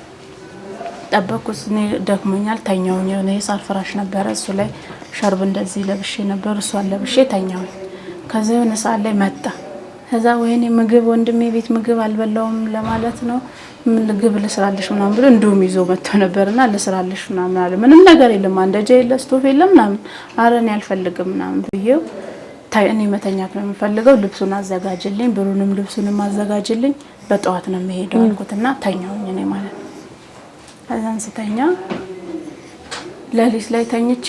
Speaker 1: ጠበቁት እኔ ደክሞኛል ተኛውኝ የሆነ የሳር ፍራሽ ነበር እሱ ላይ ሸርብ እንደዚህ ለብሼ ነበር እሷን ለብሼ ተኛውኝ ከዛ የሆነ ሰዓት ላይ መጣ ከዛ ወይኔ ምግብ ወንድሜ ቤት ምግብ አልበላውም ለማለት ነው ምግብ ልስራልሽ ምናምን ብሎ እንደውም ይዞ መጥቶ ነበርና ልስራልሽ ምናምን አለ ምንም ነገር የለም አንደጀ የለ ስቶፍ የለም ምናምን አረን ያልፈልግም ምናምን ብዬው እኔ መተኛት ነው የምፈልገው ልብሱን አዘጋጅልኝ ብሩንም ልብሱንም አዘጋጅልኝ በጠዋት ነው የምሄደው አልኩትና ተኛውኝ እኔ ማለት ነው አዛን ስተኛ ለሊት ላይ ተኝቼ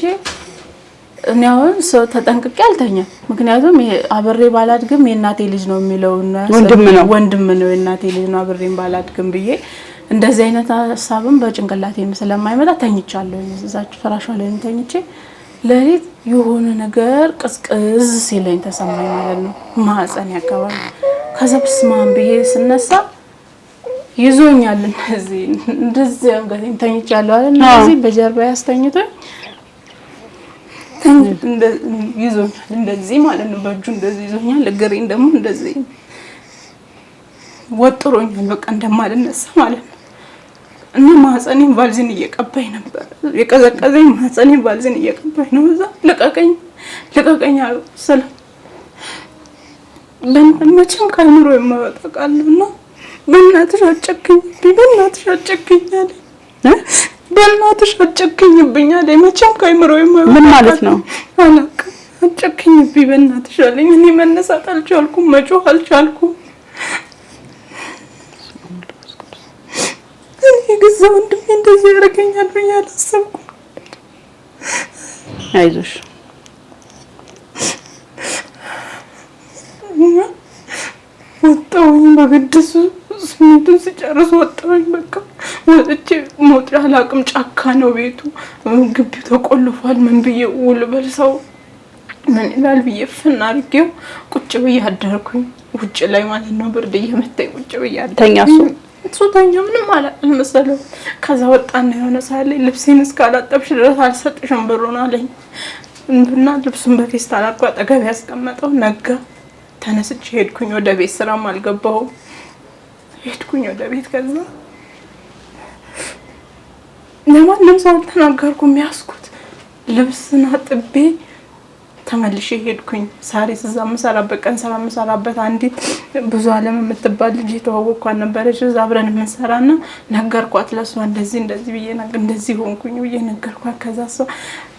Speaker 1: እኔ አሁን ሰው ተጠንቅቄ አልተኛ ምክንያቱም አብሬ ባላድግም የእናቴ ልጅ ነው የሚለውና ወንድም ነው የእናቴ ልጅ ነው አብሬም ባላድግም ብዬ እንደዚህ አይነት ሐሳብም በጭንቅላቴም ስለማይመጣ ተኝቻለሁ እዛች ፍራሿ ላይ ተኝቼ ለሊት የሆነ ነገር ቅዝቅዝ ሲለኝ ተሰማኝ ማለት ነው ማህፀን ያካባቢ ከዛ በስማም ብዬ ስነሳ ይዞኛል እንደዚህ አንገቴን ተኝቻለሁ አይደል እንደዚህ በጀርባ ያስተኝቶኝ ይዞኛል እንደዚህ ማለት ነው በእጁ እንደዚህ ይዞኛል እግሬን ደግሞ እንደዚህ ወጥሮኛል በቃ እንደማልነሳ ማለት ነው እና ማህፀኔን ቫልዚን እየቀባኝ ነበር የቀዘቀዘኝ ማህፀኔን ቫልዚን እየቀባኝ ነው እዛ ለቀቀኝ አሉ ሰላም መቼም ካይምሮ የማወጣ ቃል ነውና በእናትሽ አጨክኝ አለ በእናትሽ አጨክኝብኝ አለ መቼም ካይምሮ የማወጣ
Speaker 2: ምን ማለት ነው
Speaker 1: አላውቅ አጨክኝብኝ በእናትሽ አለኝ እኔ መነሳት አልቻልኩም መጮህ አልቻልኩም የገዛ ወንድሜ እንደዚህ ያደርገኛል ብዬ አላሰብኩም።
Speaker 2: አይዞሽ
Speaker 1: ወጣሁኝ በግድሱ ስሜቱን ስጨርስ ወጣሁኝ። በቃ ወጥቼ ሞት አላውቅም። ጫካ ነው ቤቱ፣ ግቢው ተቆልፏል። ምን ብዬ ውል በል ሰው ምን ይላል ብዬ ፍና አድርጌው ቁጭ ብዬ አደርኩኝ ውጭ ላይ ማለት ነው። ብርድ እየመታኝ ቁጭ ብዬ አደርኩኝ። እሱ ተኛ፣ ምንም አልመሰለውም። ከዛ ወጣና የሆነ ሳለ ልብሴን እስካላጠብሽ ድረስ አልሰጥሽም ብሩን አለኝ እና ልብሱን በፌስታል አድርጎ አጠገብ ያስቀመጠው። ነጋ። ተነስቼ ሄድኩኝ ወደ ቤት። ስራም አልገባሁም። ሄድኩኝ ወደ ቤት። ከዛ ለማንም ሰው አልተናገርኩም። ያስኩት ልብስና አጥቤ ተመልሼ ሄድኩኝ። ሳሪስ እዛ የምሰራበት ቀን ስራ የምሰራበት አንዲት ብዙ አለም የምትባል ልጅ የተዋወቅኳት ነበረች። እዛ አብረን የምንሰራና ነገርኳት ለሷ እንደዚህ ብዬ እንደዚህ ሆንኩኝ ብዬ ነገርኳት። ከዛ እሷ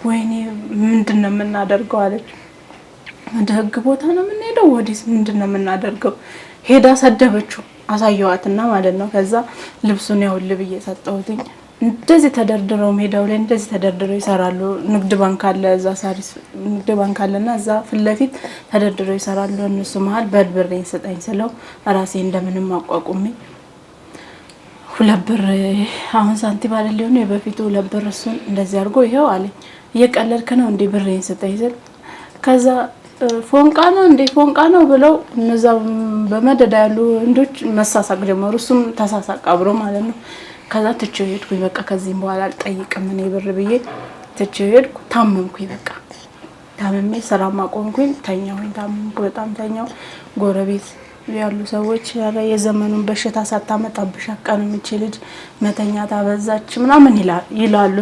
Speaker 1: ወይኔ ምንድነው የምናደርገው አለች። ወደ ህግ ቦታ ነው የምንሄደው ወዲስ ምንድነው የምናደርገው? ሄዳ ሰደበችው። አሳየዋትና ማለት ነው። ከዛ ልብሱን ያውል ብዬ ሰጠሁትኝ። እንደዚህ ተደርድረው ሜዳው ላይ እንደዚህ ተደርድረው ይሰራሉ። ንግድ ባንክ አለ እዛ ሳሪስ ንግድ ባንክ አለና እዛ ፊት ለፊት ተደርድረው ይሰራሉ። እነሱ መሀል በርበሬን ስጠኝ ስለው ራሴ እንደምንም አቋቁሜ 2 ብር አሁን ሳንቲም አይደል ሊሆን የበፊቱ 2 ብር እሱን እንደዚህ አድርጎ ይሄው አለኝ። እየቀለድክ ነው እንዴ ብሬን ስጠኝ ስል ከዛ ፎንቃ ነው ብለው እነዛ በመደዳ ያሉ እንዶች መሳሳቅ ጀመሩ። እሱም ተሳሳቅ አብሮ ማለት ነው። ከዛ ትቼው ሄድኩኝ። በቃ ከዚህም በኋላ አልጠይቅም እኔ ብር ብዬ ትቼው ሄድኩ። ታመምኩኝ። በቃ ታመሜ ስራ ማቆምኩኝ። ተኛሁኝ። ታመምኩ፣ በጣም ተኛው። ጎረቤት ያሉ ሰዎች ያለ የዘመኑን በሽታ ሳታመጣብሽ አቀንም እቺ ልጅ መተኛ ታበዛች ምናምን ይላሉ።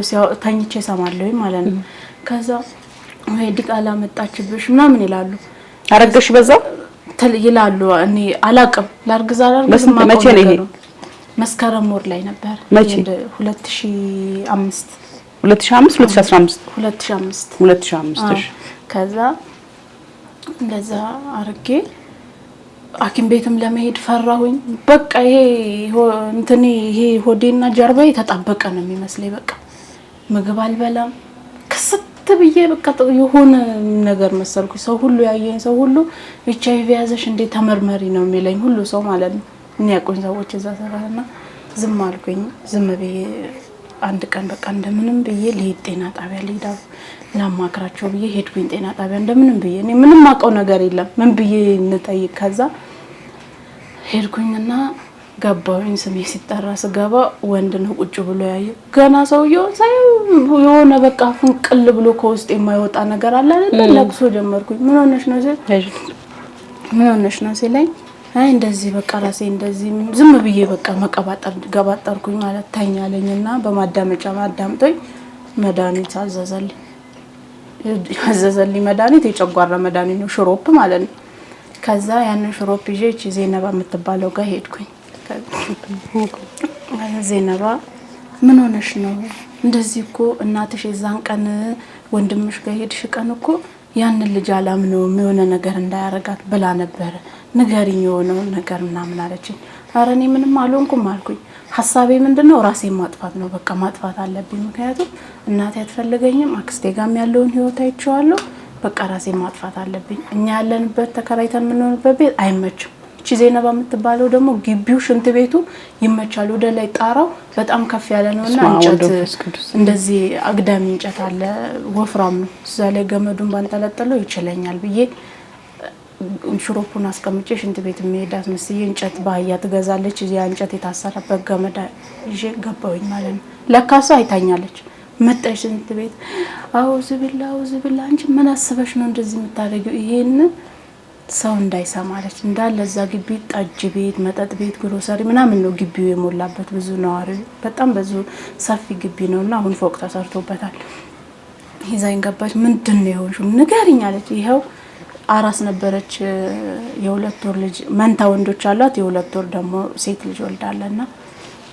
Speaker 1: ተኝቼ ሰማለሁ ማለት ነው። ከዛ ወይ ዲቃላ መጣችብሽ ምናምን ይላሉ።
Speaker 2: አረገሽ በዛው
Speaker 1: ይላሉ። እኔ አላቅም ላርግዛ
Speaker 2: መቼ ነው ይሄ?
Speaker 1: መስከረም ወር ላይ ነበር።
Speaker 2: መቼ?
Speaker 1: 2005
Speaker 2: 2005 እሺ።
Speaker 1: ከዛ እንደዛ አርጌ ሐኪም ቤትም ለመሄድ ፈራሁኝ። በቃ ይሄ ሆዴና ጀርባዬ ተጣበቀ ነው የሚመስለኝ። በቃ ምግብ አልበላም ከስት ብዬ በቃ የሆነ ነገር መሰልኩ። ሰው ሁሉ ያየኝ ሰው ሁሉ HIV ያዘሽ እንዴ ተመርመሪ ነው የሚለኝ ሁሉ ሰው ማለት ነው። እኔ ያቆኝ ሰዎች እዛ ሰራና ዝም አልኩኝ። ዝም ብዬ አንድ ቀን በቃ እንደምንም ብዬ ልሄድ ጤና ጣቢያ ልሄድ ላማክራቸው ብዬ ሄድኩኝ ጤና ጣቢያ እንደምንም ብዬ። እኔ ምንም አውቀው ነገር የለም ምን ብዬ እንጠይቅ። ከዛ ሄድኩኝና ገባሁኝ። ስሜ ሲጠራ ስገባ ወንድ ነው ቁጭ ብሎ ያየ። ገና ሰውየው የሆነ በቃ ፍንቅል ብሎ ከውስጥ የማይወጣ ነገር አለ አይደል? ለቅሶ ጀመርኩኝ። ምን ሆነሽ ነው ሲለኝ አይ እንደዚህ በቃ ራሴ እንደዚህ ዝም ብዬ በቃ ገባጠርኩኝ ማለት ተኛለኝና በማዳመጫ ማዳምጦኝ መድኃኒት አዘዘልኝ። መድኃኒት የጨጓራ መድኃኒት ነው፣ ሽሮፕ ማለት ነው። ከዛ ያንን ሽሮፕ ይዤ እቺ ዜነባ የምትባለው ጋር ሄድኩኝ። ዜነባ ምን ሆነሽ ነው እንደዚህ? እኮ እናትሽ የዛን ቀን ወንድምሽ ጋር ሄድሽ ቀን እኮ ያንን ልጅ አላምነውም የሆነ ነገር እንዳያረጋት ብላ ነበር፣ ንገሪኝ የሆነው ነገር ምናምን አለችኝ። ኧረ እኔ ምንም አልሆንኩም አልኩኝ። ሀሳቤ ምንድነው ራሴን ማጥፋት ነው። በቃ ማጥፋት አለብኝ። ምክንያቱም እናቴ አትፈልገኝም፣ አክስቴ ጋርም ያለውን ህይወት አይቼዋለሁ። በቃ ራሴን ማጥፋት አለብኝ። እኛ ያለንበት ተከራይተን የምንሆንበት ቤት አይመችም። እቺ ዜነባ የምትባለው ደግሞ ግቢው ሽንት ቤቱ ይመቻል። ወደ ላይ ጣራው በጣም ከፍ ያለ ነውና እንጨት እንደዚህ አግዳሚ እንጨት አለ፣ ወፍራም ነው። እዛ ላይ ገመዱን ባንጠለጠለው ይችለኛል ብዬ ሽሮፑን አስቀምጬ ሽንት ቤት የሚሄዳት መስዬ እንጨት ባህያ ትገዛለች። እዚያ እንጨት የታሰረበት ገመድ ይዤ ገባሁኝ ማለት ነው። ለካሷ አይታኛለች። መጣሽ ሽንት ቤት አውዝ ብላ አንቺ ምን አስበሽ ነው እንደዚህ የምታደርጊው? ይሄን ሰው እንዳይሰማለች እንዳለ እዛ ግቢ ጠጅ ቤት፣ መጠጥ ቤት፣ ግሮሰሪ ምናምን ነው ግቢው የሞላበት። ብዙ ነዋሪ በጣም ብዙ ሰፊ ግቢ ነውና አሁን ፎቅ ተሰርቶበታል። ይዛኝ ገባች። ምንድነው የሆንሽው ንገሪኝ አለች። ይሄው አራስ ነበረች። የ2 ወር ልጅ መንታ ወንዶች አሏት። የ2 ወር ደግሞ ሴት ልጅ ወልዳለና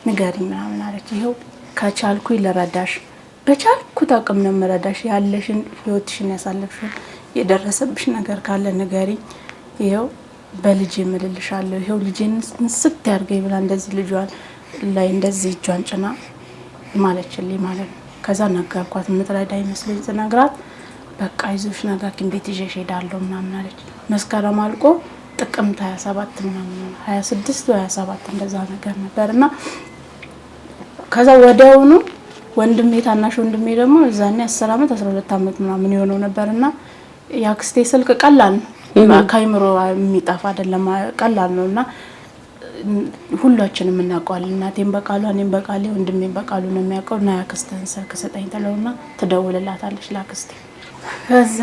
Speaker 1: ንገሪኝ ምናምን አለች። ይሄው ከቻልኩኝ ልረዳሽ፣ በቻልኩት አቅም ነው የምረዳሽ። ያለሽን ህይወትሽን ያሳለፍሽን የደረሰብሽ ነገር ካለ ንገሪኝ። ይሄው በልጅ እምልልሻለሁ። ይሄው ልጄን ስት ያርገኝ ብላ እንደዚህ ልጇን ላይ እንደዚህ እጇን ጭና ማለችልኝ ማለት ነው። ከዛ ነገርኳት ምጥረዳ ይመስለኝ ስነግራት በቃ ይዞሽ ነገ ሐኪም ቤት ይዤሽ ሄዳለሁ ምናምን አለች። መስከረም አልቆ ጥቅምት 27 ምናምን 26 ወይ 27 እንደዛ ነገር ነበርና ከዛ ወዲያውኑ ወንድሜ ታናሽ ወንድሜ ደግሞ እዛኔ 10 አመት 12 አመት ምናምን ይሆነው ነበርና ያክስቴ ስልክ ቀላል ነው ካይምሮ የሚጣፋ አይደለም ቀላል ነውና ሁላችንም እናውቀዋለን። እናቴም በቃሉ እኔም በቃሌ ወንድሜም በቃሉ ነው የሚያውቀው እና ያክስቴን ስልክ ሰጠኝ ትለውና ትደውልላታለች ላክስቴ። ከዛ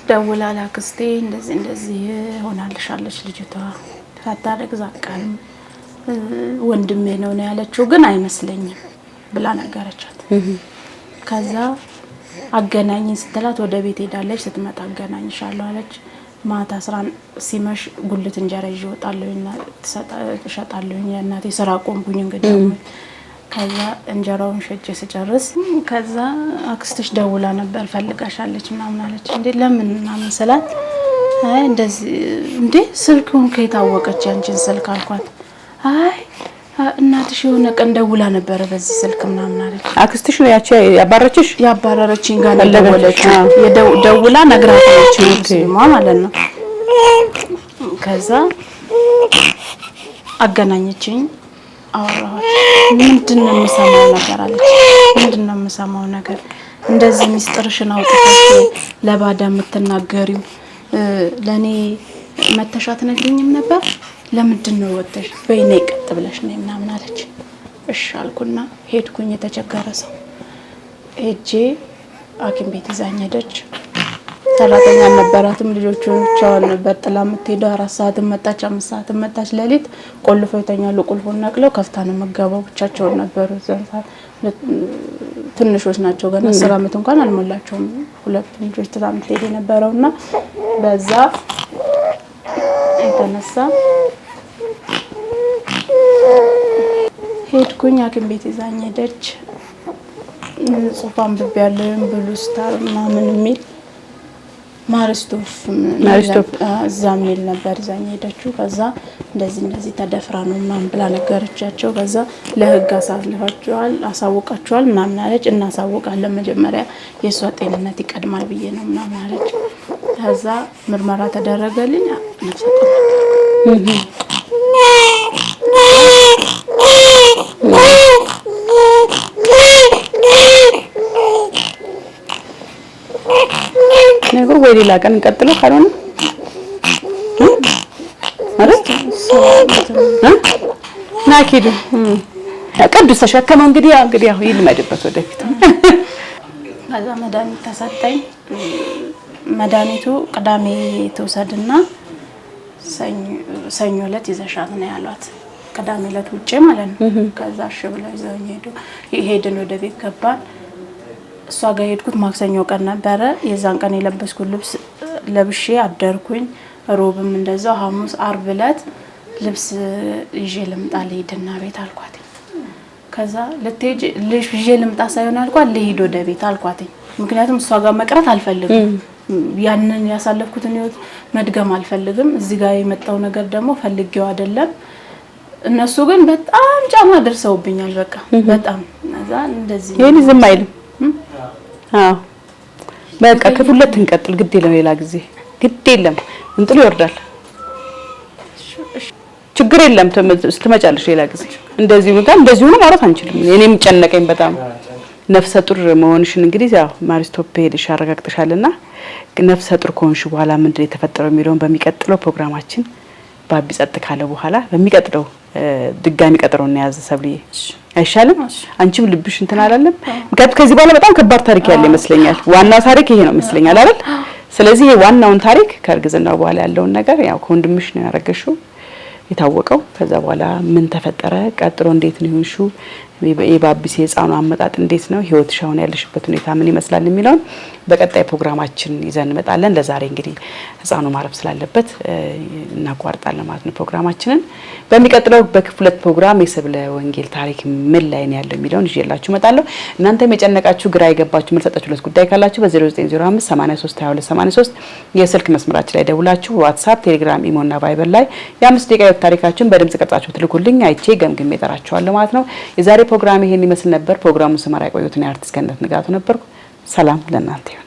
Speaker 1: ደውላ ላክስቴ እንደዚህ ሆናልሻለች ልጅቷ ሳታረግ ዛቃል ወንድሜ ነው ያለችው ግን አይመስለኝም ብላ ነገረቻት። ከዛ አገናኝኝ ስትላት ወደ ቤት ሄዳለች። ስትመጣ አገናኝሻለሁ አለች። ማታ 11 ሲመሽ ጉልት እንጀራ ይዤ እወጣለሁና ተሸጣለሁኝ እናቴ ስራ ቆምኩኝ እንግዲህ። ከዛ እንጀራውን ሸጬ ስጨርስ ከዛ አክስትሽ ደውላ ነበር ፈልጋሻለች ምናምን አለች። እንዴ ለምን ምናምን ስላት አይ እንደዚህ እንዴ ስልኩን ከታወቀች ያንቺን ስልክ አልኳት። አይ እናትሽ የሆነ ቀን ደውላ ነበር በዚህ ስልክ ምናምን አለች።
Speaker 2: አክስትሽ ነው ያቺ ያባረረችኝ ጋር ደወለች። ደውላ ነግራታለች ማለት ነው። ከዛ አገናኘችኝ አወራኋት። ምንድነው የምሰማው ነገር አለች። ምንድነው የምሰማው ነገር እንደዚህ ሚስጥርሽን አውጥተሽ ለባዳ የምትናገሪው ለኔ መተሻት ነግሪኝም ነበር ለምንድነው ወጥተሽ በእኔ ቀጥ ብለሽ ነው ምናምን አለች። እሺ አልኩና ሄድኩኝ። የተቸገረ ሰው ሄጄ ሐኪም ቤት ይዛኝ ሄደች። ሰራተኛ ነበራትም ልጆቹን ብቻዋን ነበር ጥላ የምትሄደው። 4 ሰዓት መጣች 5 ሰዓት መጣች። ሌሊት ቆልፈው ይተኛሉ። ቁልፉን ነቅለው ከፍታ ነው መገባው። ብቻቸውን ነበሩ። ዘንሳት ትንሾች ናቸው ገና 10 አመት እንኳን አልሞላቸውም። 2 ልጆች ትራምት ሄደ ነበረውና በዛ የተነሳ ሄድኩኝ። ሐኪም ቤት ይዛኝ ሄደች። ጽፋን በቢያለኝ ብሉ ስታር ምናምን የሚል ማርስቶፍ እዛም ይል ነበር ይዛኝ ሄደችው። ከዛ እንደዚህ ተደፍራ ነው ምናምን ብላ ነገረቻቸው። ከዛ ለህግ አሳውቃቸዋል ምናምን አለች። እናሳውቃለን መጀመሪያ የሷ ጤንነት ይቀድማል ብዬ ነው ምናምን አለች። ከዛ ምርመራ ተደረገልኝ። ነፍሰ ጡር ነበር። ነገር ወይ ሌላ ቀን እንቀጥለው ካልሆነ ማለት ናኪዱ ቅዱስ ተሸከመው እንግዲህ ያው ይልመድበት ወደፊት።
Speaker 1: ከዛ መድኃኒት ተሰጠኝ። መድኃኒቱ ቅዳሜ ተወሰድና ሰኞ ዕለት ይዘሻት ነው ያሏት። ቅዳሜ ዕለት ውጪ ማለት ነው። ከዛ እሺ ብለው ይዘውኝ ሄድን ወደ ቤት ገባን። እሷ ጋር ሄድኩት ማክሰኞ ቀን ነበረ። የዛን ቀን የለበስኩት ልብስ ለብሼ አደርኩኝ። ሮብም እንደዛው ሐሙስ አርብ ዕለት ልብስ ይዤ ልምጣ ልሂድና ቤት አልኳት። ከዛ ልትሄጂ ልጅ ይዤ ልምጣ ሳይሆን አልኳት ልሂድ ወደ ቤት አልኳት። ምክንያቱም እሷ ጋር መቅረት አልፈልግም። ያንን ያሳለፍኩትን ህይወት መድገም አልፈልግም። እዚህ ጋር የመጣው ነገር ደግሞ ፈልጌው አይደለም። እነሱ ግን በጣም ጫማ ደርሰውብኛል። በጣም እዛ እንደዚህ
Speaker 2: የኔ ዝም አይልም። በቃ ከሁለት እንቀጥል ግድ የለም ሌላ ጊዜ ግድ የለም እንጥሉ ይወርዳል። ችግር የለም ትመጫለሽ ሌላ ጊዜ እንደዚህ ነው ማለት አንችልም። እኔም ጨነቀኝ በጣም ነፍሰ ጡር መሆንሽን እንግዲህ ያው ማሪስቶፕ ሄድሽ አረጋግጠሻልና ነፍሰ ጡር ከሆንሽ በኋላ ምንድነው የተፈጠረው የሚለውን በሚቀጥለው ፕሮግራማችን ባቢ ጸጥ ካለ በኋላ በሚቀጥለው ድጋሚ ቀጠሮ እናያዝ። ሰብልዬ አይሻልም? አንቺም ልብሽ እንትን አላለም? ከዚህ በኋላ በጣም ከባድ ታሪክ ያለ ይመስለኛል። ዋና ታሪክ ይሄ ነው ይመስለኛል አይደል? ስለዚህ ዋናውን ታሪክ ከእርግዝናው በኋላ ያለውን ነገር ያው ከወንድምሽ ነው ያረጋሽው የታወቀው። ከዛ በኋላ ምን ተፈጠረ፣ ቀጥሮ እንዴት ነው ይሁንሹ፣ የባቢስ የህፃኑ አመጣጥ እንዴት ነው፣ ህይወትሽ አሁን ያለሽበት ሁኔታ ምን ይመስላል የሚለውን በቀጣይ ፕሮግራማችን ይዘን እንመጣለን። ለዛሬ እንግዲህ ህፃኑ ማረፍ ስላለበት እናቋርጣለን ማለት ነው ፕሮግራማችንን። በሚቀጥለው በክፍል 2 ፕሮግራም የሰብለ ወንጌል ታሪክ ምን ላይ ነው ያለው የሚለውን ይዤላችሁ እመጣለሁ። እናንተም የጨነቃችሁ ግራ የገባችሁ መልሰጣችሁለት ጉዳይ ካላችሁ በ0905 83 22 83 የስልክ መስመራችን ላይ ደውላችሁ ዋትስአፕ፣ ቴሌግራም፣ ኢሞ እና ቫይበር ላይ የ5 ደቂቃ የህይወት ታሪካችሁን በድምጽ ቀርጻችሁ ትልኩልኝ አይቼ ገምግሜ እጠራችኋለሁ ማለት ነው። የዛሬ ፕሮግራም ይሄን ይመስል ነበር። ፕሮግራሙን ስመራ የቆየሁት እኔ አርቲስት ገነት ንጋቱ ነበርኩ። ሰላም ለእናንተ ይሁን።